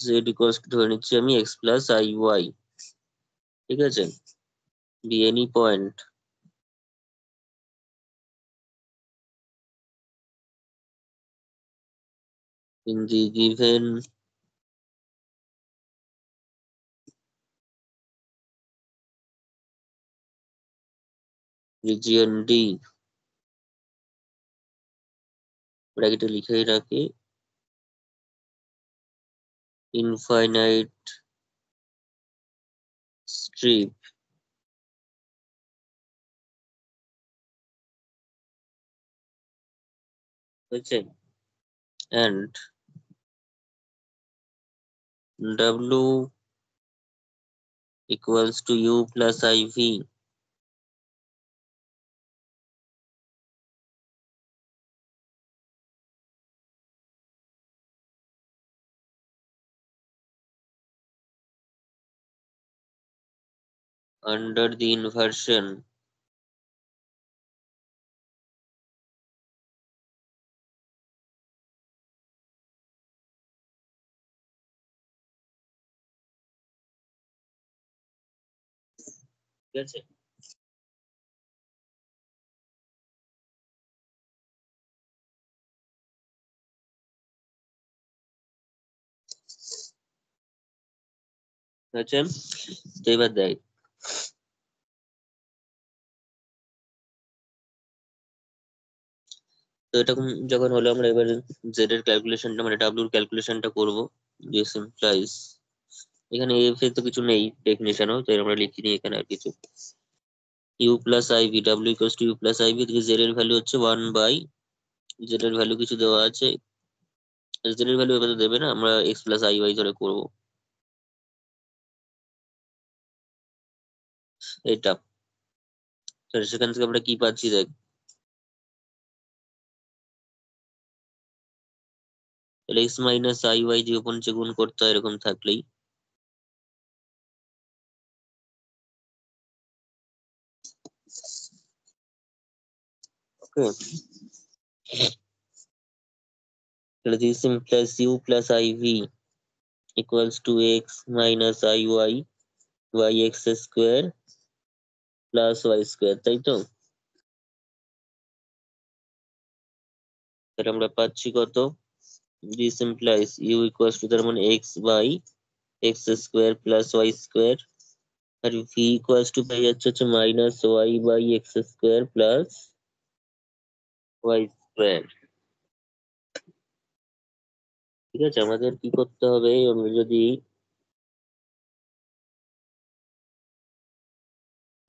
z equals to ধরে নিচ্ছি আমি x plus iy, ঠিক আছে? be any point in the given region D, ব্র্যাকেটে লিখেই রাখি, infinite strip হয়েছে, and W equals to U plus IV under the inversion ঠিক আছে। হয়েছে, তো এবার দেখ, তো এটা যখন হলো আমরা এবার জেড এর ক্যালকুলেশনটা মানে ডাব্লিউর ক্যালকুলেশনটা করবো। দিস ইমপ্লাইজ, এখানে এফ এ তো কিছু নেই ডেফিনিশনও, তো আমরা লিখিনি এখানে আর কিছু। U plus I V, W equals to U plus I V, এদিকে জেড এর ভ্যালু হচ্ছে 1 বাই, জেড এর ভ্যালু কিছু দেওয়া আছে, জেড এর ভ্যালু এবার তো দেবে না, আমরা এক্স প্লাস আই ওয়াই ধরে করবো এটা। তাহলে সেখান থেকে আমরা কি পাচ্ছি দেখ, তাহলে এক্স মাইনাস আই ওয়াই দিয়ে ওপর নিচে গুণ করতে হয় এরকম থাকলেই, ওকে। তাহলে this implies u plus i v equals to x minus iy yx square plus y square, তাই তো? তাহলে আমরা পাচ্ছি কত, this implies u equals to, তার মানে x by x square plus y square, আর ভি ইকুয়ালস টু পাই যাচ্ছে হচ্ছে minus Y by x square plus y square. ঠিক আছে, আমাদের কি করতে হবে, আমরা যদি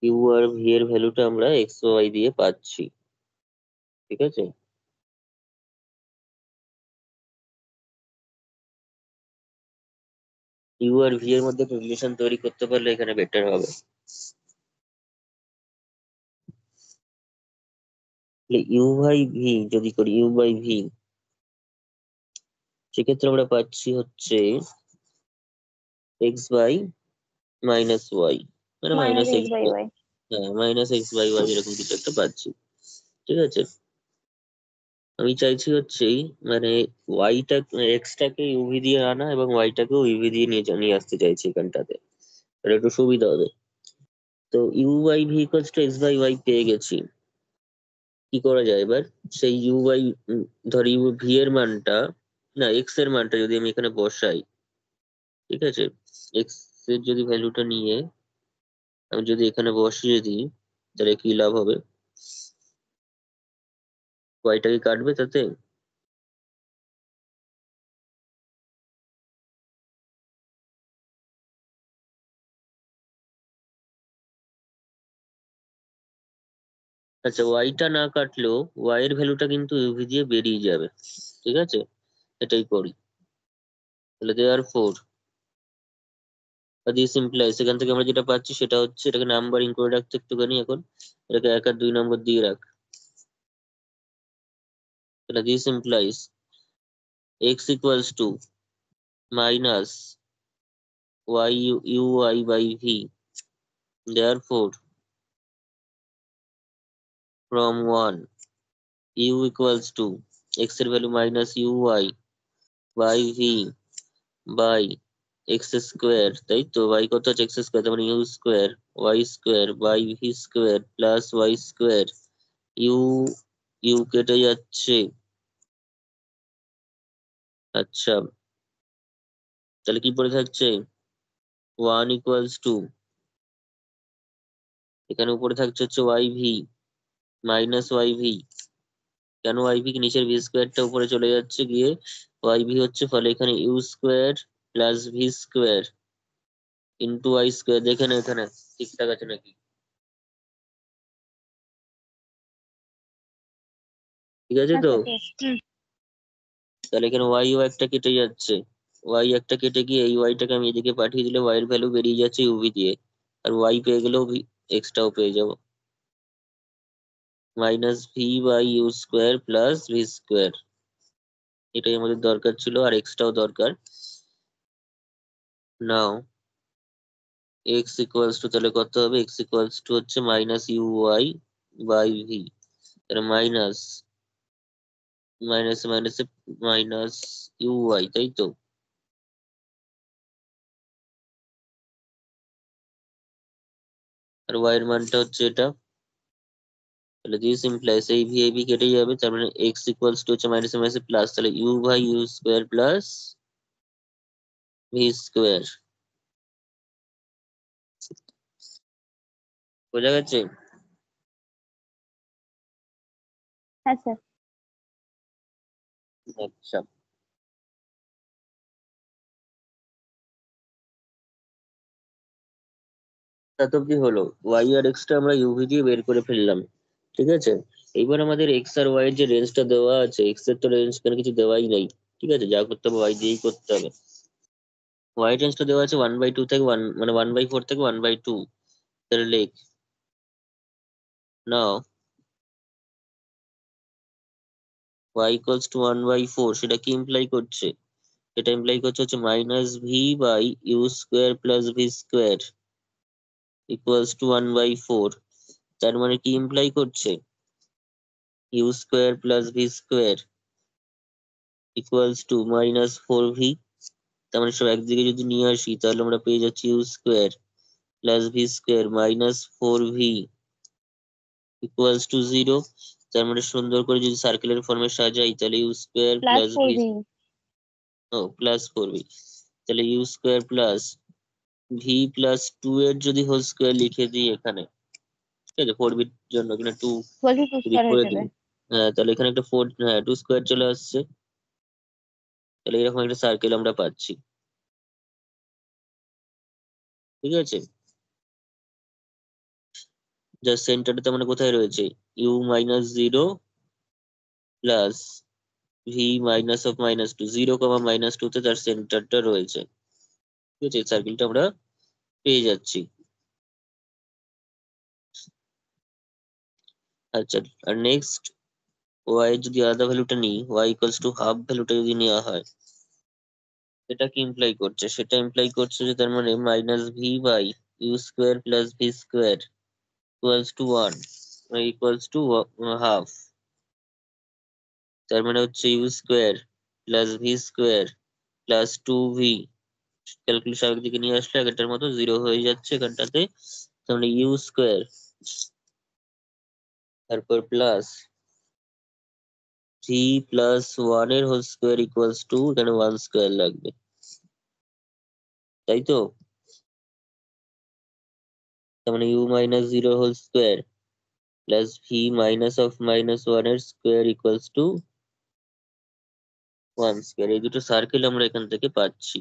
ইউ আর ভি এর ভ্যালুটা আমরা এক্স ওয়াই দিয়ে পাচ্ছি, ঠিক আছে। ইউ আর ভি এর মধ্যে রিলেশন তৈরি করতে পারলে এখানে বেটার হবে। ইউ বাই ভি যদি করি, ইউ বাই ভি, সেক্ষেত্রে আমরা পাচ্ছি হচ্ছে এক্স বাই মাইনাস ওয়াই, মানে minus minus X X, by Y. হ্যাঁ মাইনাস এক্স বাই ওয়াই এরকম কিছু একটা পাচ্ছি, ঠিক আছে। আমি চাইছি হচ্ছে মানে ওয়াইটা, এক্সটাকে ইউভি দিয়ে আনা এবং ওয়াইটাকেও ইউভি দিয়ে নিয়ে আসতে চাইছি এখানটাতে, তাহলে একটু সুবিধা হবে। তো U by V equals to x by Y পেয়ে গেছি, কি করা যায় এবার, সেই ইউ বাই, ধর ইউ ভি এর মানটা, না এক্স এর মানটা যদি আমি এখানে বসাই, ঠিক আছে, এক্স এর যদি ভ্যালুটা নিয়ে আমি যদি এখানে বসিয়ে দিই, তাহলে কি লাভ হবে, ওয়াইটা কি কাটবে তাতে? আচ্ছা, ওয়াইটা না কাটলেও ওয়াই এর ভ্যালুটা কিন্তু ইউভি দিয়ে বেরিয়ে যাবে, ঠিক আছে, এটাই করি। তাহলে দেয়ার ফোর দিস ইমপ্লাইজ, সেখান থেকে আমরা যেটা পাচ্ছি সেটা হচ্ছে, এটাকে নাম্বারিং করে রাখতে একটুখানি এখন, এটাকে 1 আর 2 নম্বর দিয়ে রাখ। তাহলে this implies x equals to minus y u Y by v, therefore from 1 u equals to x এর value minus you Y by v by x square, তাই তো, ওয়াই কত হচ্ছে এক্স স্কোয়ার, তার মানে u square y square by v square plus y square, u u কেটে যাচ্ছে, আচ্ছা, তাহলে কি পড়ে থাকছে? 1 ইকুয়ালস টু, এখানে উপরে থাকছে হচ্ছে Y V minus Y V. কেন ওয়াই ভি? নিচের ভি স্কোয়ারটা উপরে চলে যাচ্ছে গিয়ে ওয়াই ভি হচ্ছে, ফলে এখানে U square plus V square into Y square. দেখে না এখানে ঠিকঠাক আছে নাকি? ঠিক আছে হ্যাঁ তো? স্যার ঠিক। তাহলে এখানে ওয়াই ও একটা কেটে যাচ্ছে, ওয়াই একটা কেটে গিয়ে এই ওয়াইটাকে আমি এদিকে পাঠিয়ে দিলে ওয়াই এর ভ্যালু বেরিয়ে যাচ্ছে ইউভি দিয়ে, আর ওয়াই পেয়ে গেলেও এক্সট্রাও পেয়ে যাবো। Minus V by you square plus V square, এটাই আমাদের দরকার ছিল, আর এক্সট্রাও দরকার। নাও এক্স ইকুয়ালস টু, তাহলে কত হবে? এক্স ইকুয়ালস টু হচ্ছে minus you Y by V, তাহলে মাইনাস মাইনাস মাইনাসে মাইনাস ইউ ওয়াই, তাই তো? আর ওয়াই এর মানটা হচ্ছে এটা, তাহলে দিস ইমপ্লাইস এই ভি এই ভি কেটে যাবে, তার মানে এক্স ইকুয়ালস টু হচ্ছে মাইনাস মাইনাস প্লাস, তাহলে U by you square plus V square. বোঝা গেছে? হ্যাঁ স্যার। আচ্ছা, এত অব্দি হলো। ওয়াই আর এক্স টা আমরা ইউভি দিয়ে বের করে ফেললাম, ঠিক আছে। এইবার আমাদের এক্স আর ওয়াই এর যে রেঞ্জটা দেওয়া আছে, এক্স এর তো রেঞ্জ কেন কিছু দেওয়াই নেই, ঠিক আছে, যা করতে হবে ওয়াই দিয়েই করতে হবে। ওয়াই রেঞ্জটা দেওয়া আছে 1/2 থেকে 1, মানে 1/4 থেকে 1/2, তাহলে লেখ নাও ওয়াই ইকুয়ালস টু 1/4, সেটা কি ইমপ্লাই করছে? এটা ইমপ্লাই করছে হচ্ছে minus V by you square plus V square equals to 1/4। তার মানে কি ইমপ্লাই করছে? U square plus V square equals to minus 4v। তার মানে সব একদিকে যদি নিয়ে আসি তাহলে আমরা পেয়ে যাচ্ছি U square plus V square minus 4v equals to 0। তার মানে সুন্দর করে যদি সার্কেলের ফর্মে সাজাই তাহলে U square plus plus four V, V. ও প্লাস 4v, তাহলে U square plus V plus 2 এর যদি হোল স্কোয়ার লিখে দিই এখানে, ঠিক আছে, 4v জন্য এখানে 2 বলছি টু যদি স্কোয়ার হয়ে করে যাবে। দিই, হ্যাঁ তাহলে এখানে একটা 4, হ্যাঁ 2 স্কোয়ার চলে আসছে, তাহলে এরকম একটা সার্কেল আমরা পাচ্ছি, ঠিক আছে। যার সেন্টারটা মানে কোথায় রয়েছে? U minus 0 plus V minus of minus 2, 0, -2 তে তার সেন্টারটা রয়েছে, ঠিক আছে, সার্কেলটা আমরা পেয়ে যাচ্ছি। আচ্ছা, আর নেক্সট ওয়াই যদি আলাদা ভ্যালুটা নিই, ওয়াই ইকুয়ালস টু হাফ ভ্যালুটা যদি নেওয়া হয়, সেটা কি ইমপ্লাই করছে? সেটা ইমপ্লাই করছে যে তার মানে minus V by you square plus V square equals to 1, equals to half. তার মানে হচ্ছে u square plus V square plus 2v, calculation আগের দিকে নিয়ে আসলে আগেরটার মতো 0 হয়ে যাচ্ছে এখানটাতে, তাহলে ইউ স্কোয়ার তারপর প্লাস থ্রি প্লাস 1 এর হোল স্কোয়ার ইকুয়ালস টু, এখানে 1 স্কোয়ার লাগবে, তাই তো? তার মানে u minus 0 whole square plus V minus of minus 1 এর স্কোয়ার ইকুয়ালস টু 1 স্কোয়ার। এই দুটো সার্কেল আমরা এখান থেকে পাচ্ছি,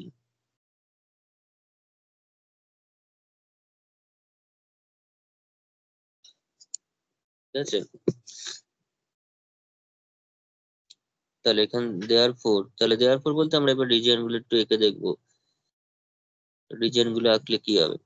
ঠিক আছে। তাহলে এখান দেয়ার ফোর বলতে আমরা এবার রিজিয়ন গুলো একটু এঁকে দেখবো, রিজিয়ন গুলো আঁকলে কি হবে।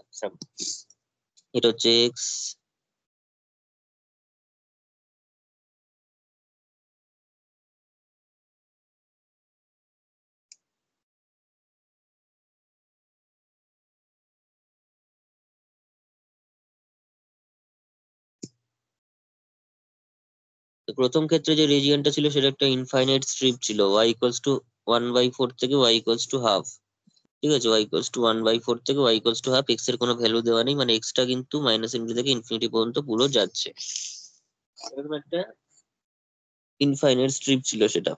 আচ্ছা, এটা হচ্ছে এক্স, তো প্রথম ক্ষেত্রে যে রিজিয়নটা ছিল সেটা একটা ইনফাইনাইট স্ট্রিপ ছিল, y ইকুয়ালস টু 1/4 থেকে y ইকুয়ালস টু হাফ। ঠিক আছে, y ইকুয়ালস টু 1/4 থেকে y equals to half, x এর কোনো ভ্যালু দেওয়া নেই, মানে এক্সটা কিন্তু মাইনাস ইনফিনিটি থেকে ইনফিনিটি পর্যন্ত পুরো যাচ্ছে। এরকম একটা ইনফাইনাইট স্ট্রিপ ছিল সেটা।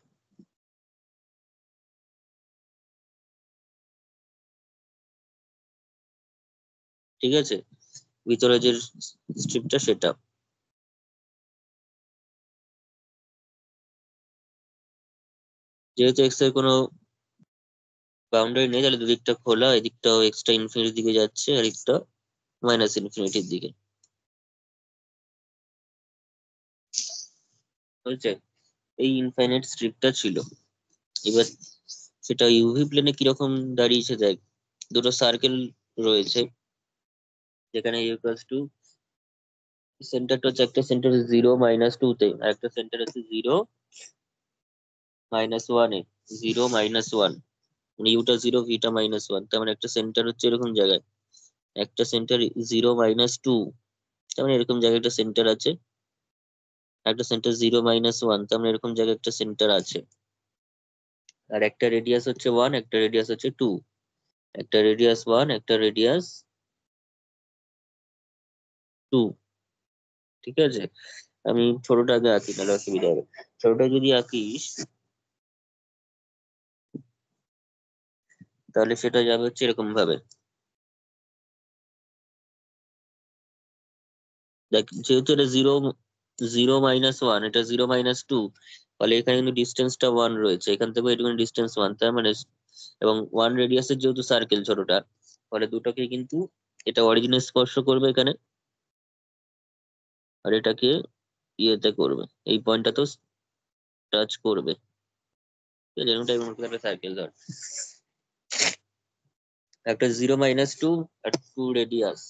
ঠিক আছে, ভিতরে যে স্ট্রিপটা সেটা। যেহেতু এক্স এর কোনো বাউন্ডারি নেই, তাহলে দুদিকটা খোলা, এদিকটাও এক্সটা ইনফিনিটির দিকে যাচ্ছে আর এদিকটা মাইনাস ইনফিনিটির দিকে। হয়েছে, এই ইনফাইনাইট স্ট্রিপটা ছিল। এবার সেটা ইউভি প্লেনে কিরকম দাঁড়িয়েছে দেখ, দুটো সার্কেল রয়েছে, যেখানে ইকুয়ালস টু সেন্টারটা হচ্ছে, একটা সেন্টার 0 - 2 তে আর একটা সেন্টার হচ্ছে 0 - 1 এ। 0 - 1 মানে ইউটা 0, ভিটা -1, তার মানে একটা সেন্টার হচ্ছে এরকম জায়গায়, একটা সেন্টার 0 - 2, তার মানে এরকম জায়গায় একটা সেন্টার আছে, একটা সেন্টার 0 - 1, তার মানে এরকম জায়গায় একটা সেন্টার আছে। আর একটা রেডিয়াস হচ্ছে 1, একটা রেডিয়াস হচ্ছে 2, একটা রেডিয়াস 1, একটা রেডিয়াস 2। ঠিক আছে, আমি ছোটটা আগে আঁকি, তাহলে অসুবিধা হবে। ছোটটা যদি আঁকিস তাহলে সেটা যাবে হচ্ছে এরকম ভাবে। দেখ, যেহেতু এটা 0 - 1, এটা 0 - 2, ফলে এখানে কিন্তু ডিস্টেন্সটা 1 রয়েছে, এখান থেকে এটুকু ডিস্টেন্স 1, তার মানে, এবং 1 রেডিয়াসের যেহেতু সার্কেল ছোটটা, ফলে দুটোকে কিন্তু এটা অরিজিনে স্পর্শ করবে এখানে, আর এটাকে ইয়েতে করবে, এই পয়েন্টটা তো টাচ করবে। ঠিক আছে, এরকম টাইপের একটা সার্কেল ধর, একটা 0 - 2 আর 2 রেডিয়াস।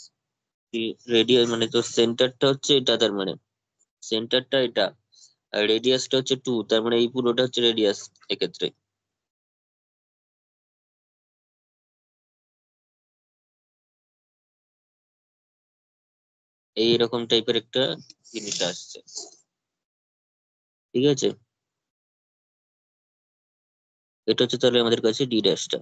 রেডিয়াস মানে তোর সেন্টারটা হচ্ছে এটা, তার মানে সেন্টারটা এটা, আর রেডিয়াসটা হচ্ছে 2, তার মানে এই পুরোটা হচ্ছে রেডিয়াস এক্ষেত্রে। এইরকম টাইপের একটা জিনিস আসছে। ঠিক আছে, এটা হচ্ছে তাহলে আমাদের কাছে ডি ড্যাশটা।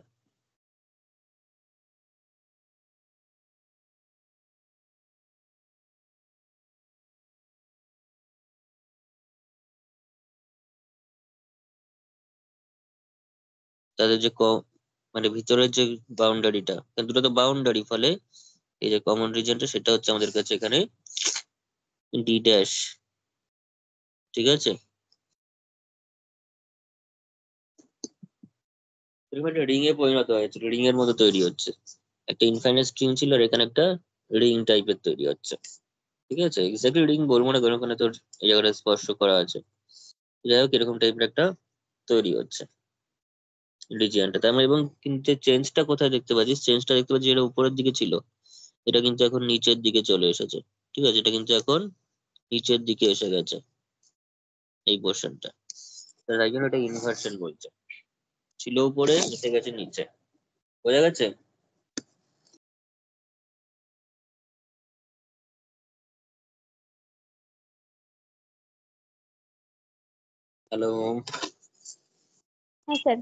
তাদের যে মানে ভিতরের যে বাউন্ডারিটা, দুটো তো বাউন্ডারি, ফলে এই যে কমন রিজনটা সেটা হচ্ছে আমাদের কাছে এখানে ডি ড্যাশ। ঠিক আছে, এরকম একটা রিং এ পরিণত হয়েছে, রিং এর মতো তৈরি হচ্ছে, একটা ইনফাইনাইট স্ট্রিং ছিল আর এখানে একটা রিং টাইপের তৈরি হচ্ছে। ঠিক আছে, এক্স্যাক্টলি রিং বলবো না, কারণ ওখানে তোর এই জায়গাটা স্পর্শ করা আছে। যাই হোক, এরকম টাইপের একটা তৈরি হচ্ছে রিজিয়নটা, তার মানে, এবং কিন্তু চেঞ্জটা কোথায় দেখতে পাচ্ছিস, চেঞ্জটা দেখতে পাচ্ছিস এটা উপরের দিকে ছিল, এটা কিন্তু এখন নিচের দিকে চলে এসেছে। ঠিক আছে, এটা কিন্তু এখন নিচের দিকে এসে গেছে এই পোর্শনটা, তাই জন্য এটা ইনভার্সন বলছে, ছিল উপরে এসে গেছে নিচে। বোঝা গেছে? হ্যালো? হ্যাঁ স্যার।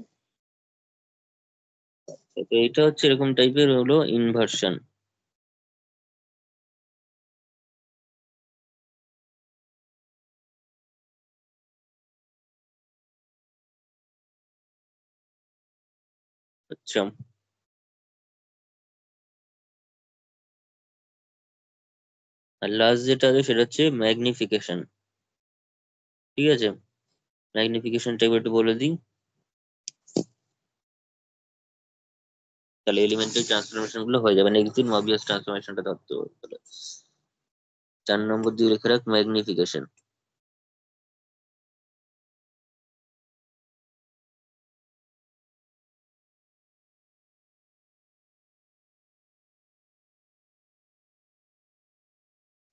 তো এটা হচ্ছে এরকম টাইপের হলো ইনভার্সন। আচ্ছা, আর লাস্ট যেটা আছে সেটা হচ্ছে ম্যাগনিফিকেশন। ঠিক আছে, ম্যাগনিফিকেশন টাইপ একটু বলে দিই, তাহলে এলিমেন্টারি ট্রান্সফরমেশন গুলো হয়ে যাবে। নেক্সট দিন মবিয়াস ট্রান্সফরমেশনটা ধরতে হবে তাহলে। 4 নম্বর দিয়ে লিখে রাখ ম্যাগনিফিকেশন।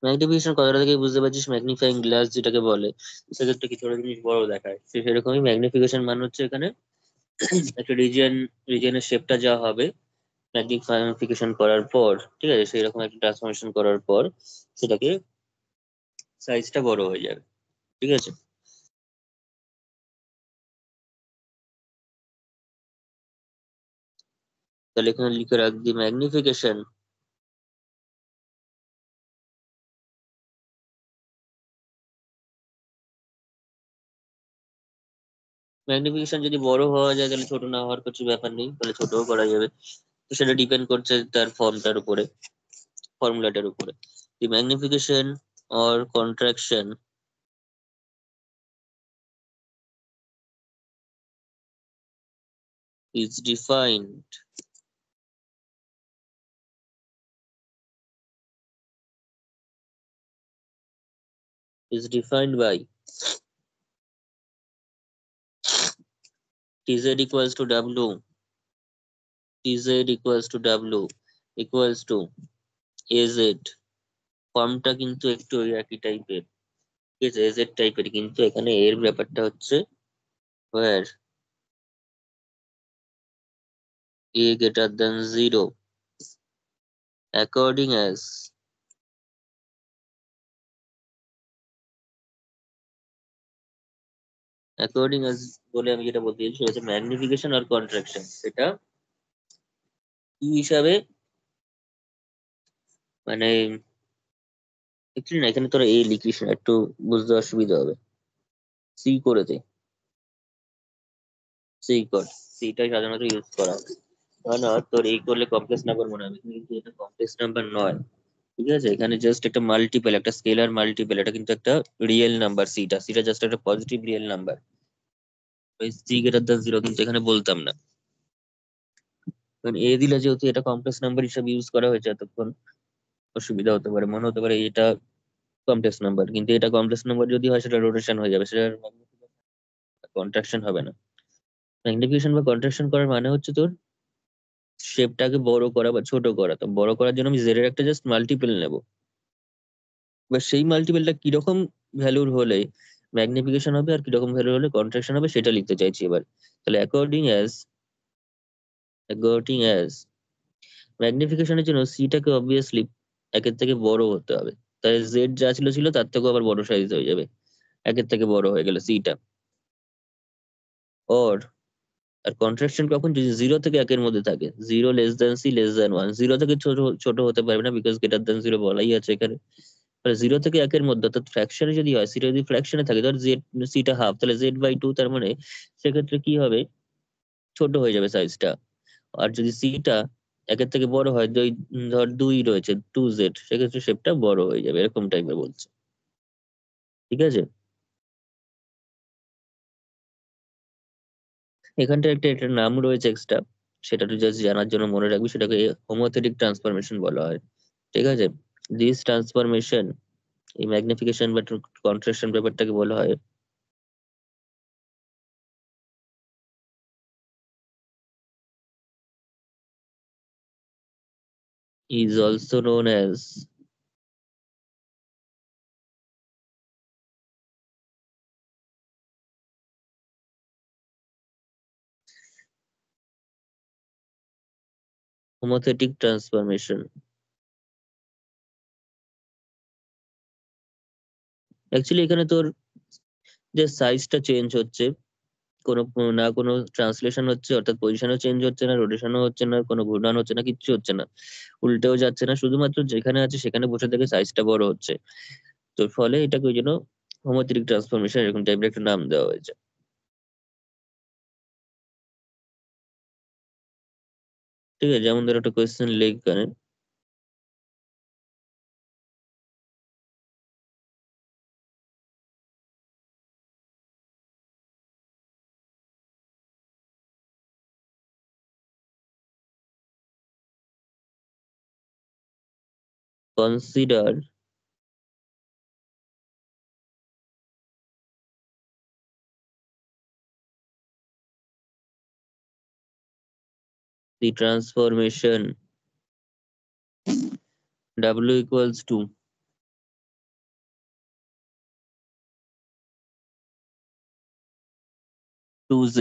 ম্যাগনিফিকেশন কথাটা থেকে বুঝতে পারছিস, ম্যাগনিফাইং গ্লাস যেটাকে বলে, সেক্ষেত্রে কিছু একটা জিনিস বড় দেখায়, সেরকমই ম্যাগনিফিকেশন মানে হচ্ছে এখানে একটা রিজিয়নের শেপটা যা হবে ম্যাগনিফিকেশন করার পর, ঠিক আছে, সেই রকম একটা ট্রান্সফরমেশন করার পর সেটাকে সাইজটা বড় হয়ে যাবে। ঠিক আছে, তাহলে এখানে লিখে রাখবি ম্যাগনিফিকেশন ম্যাগনিফিকেশন যদি বড় হওয়া যায় তাহলে ছোট না হওয়ার কিছু ব্যাপার নেই, তাহলে ছোটও করা যাবে। তো সেটা ডিপেন্ড করছে তার ফর্মটার উপরে, ফর্মুলাটার উপরে। The magnification or contraction is defined by Tz equals to W, Tz equals to W equals to Az। ফর্মটা কিন্তু একটু ওই একই টাইপের, ঠিক আছে, এজ টাইপের, কিন্তু এখানে এর ব্যাপারটা হচ্ছে where a greater than 0 according as বলে আমি যেটা বলতে চাইছি সেটা হচ্ছে ম্যাগনিফিকেশন আর কন্ট্রাকশন, সেটা কি হিসাবে, মানে একচুয়ালি না, এখানে তোরা এ লিখিস না, একটু বুঝতে অসুবিধা হবে। সি করে দে, সি কর, সিটাই সাধারণত ইউজ করা হয়। না তোর এই করলে কমপ্লেক্স নাম্বার মনে হবে, কিন্তু এটা কমপ্লেক্স নাম্বার নয়, ঠিক আছে। এখানে জাস্ট একটা মাল্টিপল, একটা স্কেলার মাল্টিপল, এটা কিন্তু একটা রিয়েল নাম্বার। সিটা জাস্ট একটা positive real number. C greater than 0 কিন্তু এখানে বলতাম না, কারণ এ দিলে যেহেতু এটা কমপ্লেক্স নাম্বার হিসেবে ইউজ করা হয়েছে এতক্ষণ, অসুবিধা হতে পারে, মনে হতে পারে এটা কমপ্লেক্স নাম্বার, কিন্তু এটা কমপ্লেক্স নাম্বার যদি হয় সেটা রোটেশন হয়ে যাবে, সেটা কন্ট্রাকশন হবে না। ম্যাগনিফিকেশন বা কন্ট্রাকশন করার মানে হচ্ছে তোর শেপটাকে বড় করা বা ছোট করা। তো বড় করার জন্য আমি জেড এর একটা জাস্ট মাল্টিপল নেব, বা সেই মাল্টিপলটা কিরকম ভ্যালুর হলে ম্যাগনিফিকেশন হবে আর কিরকম ভ্যালু হলে কন্ট্রাকশন হবে সেটা লিখতে চাইছি এবার। তাহলে অ্যাকর্ডিং অ্যাজ ম্যাগনিফিকেশনের জন্য সিটাকে অবভিয়াসলি একের থেকে বড় হতে হবে, তাহলে জেড যা ছিল ছিল তার থেকেও আবার বড় সাইজ হয়ে যাবে, একের থেকে বড় হয়ে গেল সিটা। অর আর কন্ট্রাকশন কখন, যদি 0 থেকে 1-এর মধ্যে থাকে, 0 c <1, 0 থেকে ছোট ছোট হতে পারবে না, বিকজ গ্রেটার দ্যান 0 বলাই আছে এখানে। তাহলে 0 থেকে 1-এর মধ্যে, অর্থাৎ ফ্র্যাকশনে যদি হয়, সেটা যদি ফ্র্যাকশনে থাকে, ধর জেড, সিটা হাফ, তাহলে Z/2, তার মানে সেক্ষেত্রে কি হবে, ছোট হয়ে যাবে সাইজটা। আর যদি সিটা একের থেকে বড় হয়, ধর 2 রয়েছে, 2Z, সেক্ষেত্রে শেপটা বড় হয়ে যাবে, এরকম টাইপের বলছে, ঠিক আছে। এখানটা একটা এটার নাম রয়েছে এক্সট্রা, সেটা তুই জাস্ট জানার জন্য মনে রাখবি, সেটাকে হোমোথেটিক ট্রান্সফরমেশন বলা হয়, ঠিক আছে। দিস ট্রান্সফরমেশন, এই ম্যাগনিফিকেশন বা কন্ট্রাকশন ব্যাপারটাকে বলা হয় is also known as homothetic transformation. Actually এখানে তোর যে সাইজটা চেঞ্জ হচ্ছে, কোনো না কোনো ট্রান্সলেশন হচ্ছে, অর্থাৎ পজিশনও চেঞ্জ হচ্ছে না, রোটেশনও হচ্ছে না, কোনো ঘূর্ণন হচ্ছে না, কিচ্ছু হচ্ছে না, উল্টেও যাচ্ছে না, শুধুমাত্র যেখানে আছে সেখানে বসে থেকে সাইজটা বড় হচ্ছে। তো ফলে এটাকে ওই জন্য হোমোথেটিক ট্রান্সফরমেশন এরকম টাইপের একটা নাম দেওয়া হয়েছে, ঠিক আছে। যেমন ধর একটা কোয়েশ্চেন লিখ এখানে, consider the transformation W equals to 2Z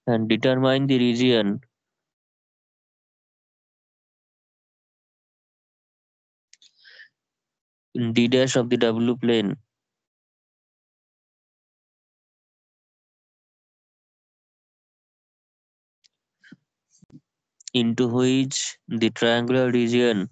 and determine the region in D dash of the W plane into which the triangular region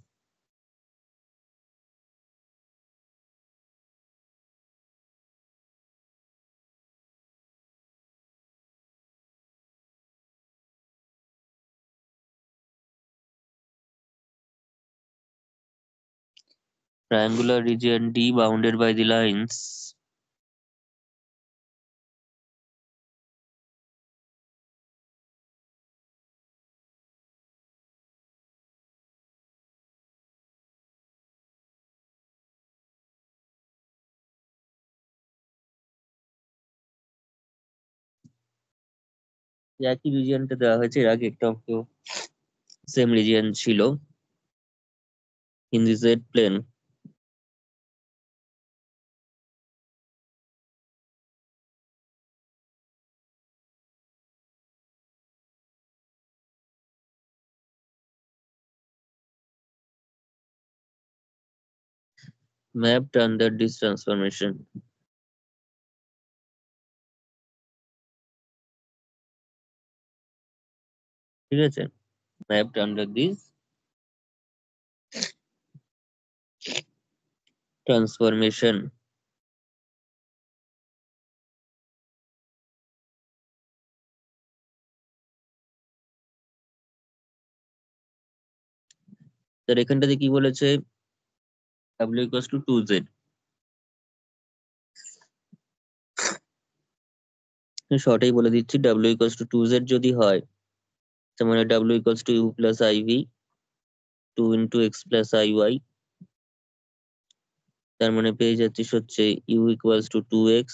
D bounded by the lines একই রিজিয়নটা দেওয়া হয়েছে, এর আগে একটা সেম রিজিয়ন ছিল in the Z plane mapped under this transformation. ঠিক আছে, mapped under this transformation. তার এখানটাতে কি বলেছে, w equals to 2z, শর্টেই বলে দিচ্ছি, w equals to 2z যদি হয় তার মানে w equals to u plus iv 2 into x plus iy, তার মানে পেয়ে যাচ্ছিস হচ্ছে u equals to 2x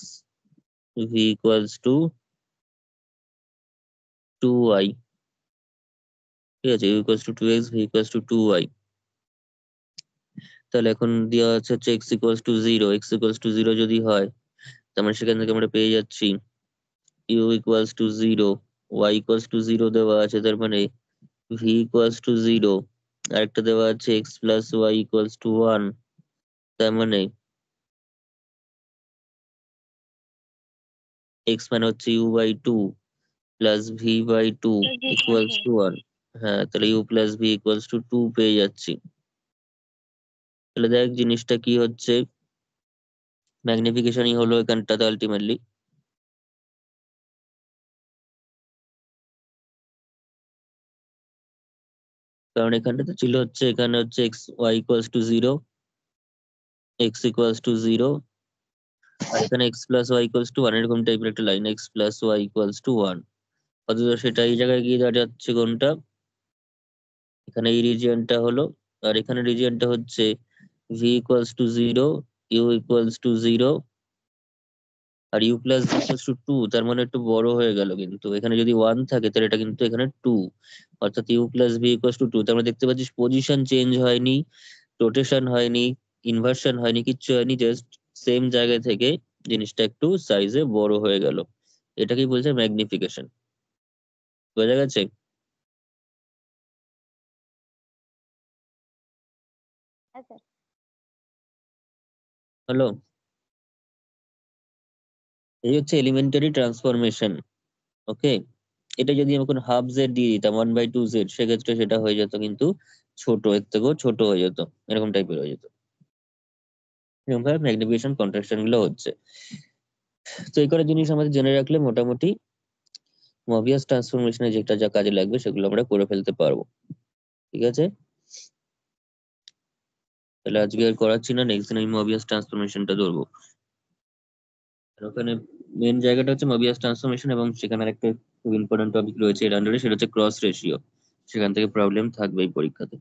v equals to 2y। ঠিক আছে, u equals to 2x v equals to 2y। তাহলে এখন দেওয়া আছে হচ্ছে x equals to 0, x equals to 0 যদি হয় তার মানে সেখান থেকে আমরা পেয়ে যাচ্ছি u equals to 0, y equals to 0 দেওয়া আছে, তার মানে v equals to 0, আরেকটা দেওয়া আছে x plus y equals to 1, তার মানে x মানে হচ্ছে u by 2 plus v by 2 equals to 1। হ্যাঁ, তাহলে u plus v equals to 2 পেয়ে যাচ্ছি। তাহলে দেখ জিনিসটা কি হচ্ছে, ম্যাগনিফিকেশনই হলো এখানটাতে আলটিমেটলি। কারণ এখানটাতে ছিল হচ্ছে, এখানে হচ্ছে x y equals to 0, x equals to 0, আর এখানে x plus y equals to 1, এরকম টাইপের একটা line, x plus y equals to 1। অথচ সেটা এই জায়গায় গিয়ে দাঁড়াচ্ছে কোনটা, এখানে এই রিজিয়নটা হলো, আর এখানে রিজিয়নটা হচ্ছে v equals to 0, u equals to 0 R u plus v equals to 2, তার মানে একটু বড় হয়ে গেল, কিন্তু এখানে যদি 1 থাকে তাহলে এটা কিন্তু এখানে 2, অর্থাৎ u plus v equals to 2। তার মানে দেখতে পাচ্ছিস পজিশন চেঞ্জ হয়নি, রোটেশন হয়নি, ইনভার্সন হয়নি, কিচ্ছু হয়নি, জাস্ট সেম জায়গা থেকে জিনিসটা একটু সাইজে বড় হয়ে গেল। এটাকেই বলছে ম্যাগনিফিকেশন। বোঝা গেছে? হ্যাঁ স্যার। হলো, এই হচ্ছে এলিমেন্টারি ট্রান্সফরমেশন। ওকে, এটা যদি আমি কোনো হাফ জেড দিয়ে দিতাম 1/2z, সেক্ষেত্রে সেটা হয়ে যেত কিন্তু ছোট, এর থেকেও ছোট হয়ে যেত, এরকম টাইপের হয়ে যেত। এরকম ভাবে ম্যাগনিফিকেশন কন্ট্রাকশন গুলো হচ্ছে। তো এই কটা জিনিস আমাদের জেনে রাখলে মোটামুটি মবিয়াস ট্রান্সফরমেশনে যেটা যা কাজে লাগবে সেগুলো আমরা করে ফেলতে পারবো। ঠিক আছে, তাহলে আজকে আর করাচ্ছি না, নেক্সট দিন আমি মবিয়াস ট্রান্সফরমেশনটা ধরবো। আর ওখানে মেন জায়গাটা হচ্ছে মবিয়াস ট্রান্সফরমেশন, এবং সেখানে একটা খুব ইম্পর্টেন্ট টপিক রয়েছে এর আন্ডারে, সেটা হচ্ছে ক্রস রেশিও। সেখান থেকে প্রবলেম থাকবেই পরীক্ষাতে।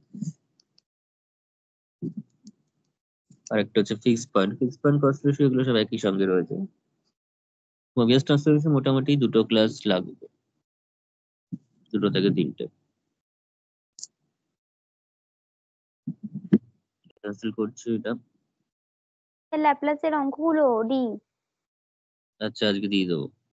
আর একটা হচ্ছে ফিক্সড পয়েন্ট, ক্রস রেশিও, এগুলো সব একই সঙ্গে রয়েছে। মবিয়াস ট্রান্সফরমেশন মোটামুটি 2টো ক্লাস লাগবে, 2 থেকে 3টে। ক্যান্সেল করছি এটা। ল্যাপ্লাসের অঙ্কগুলো ডি। আচ্ছা, আজকে দিয়ে দেবো।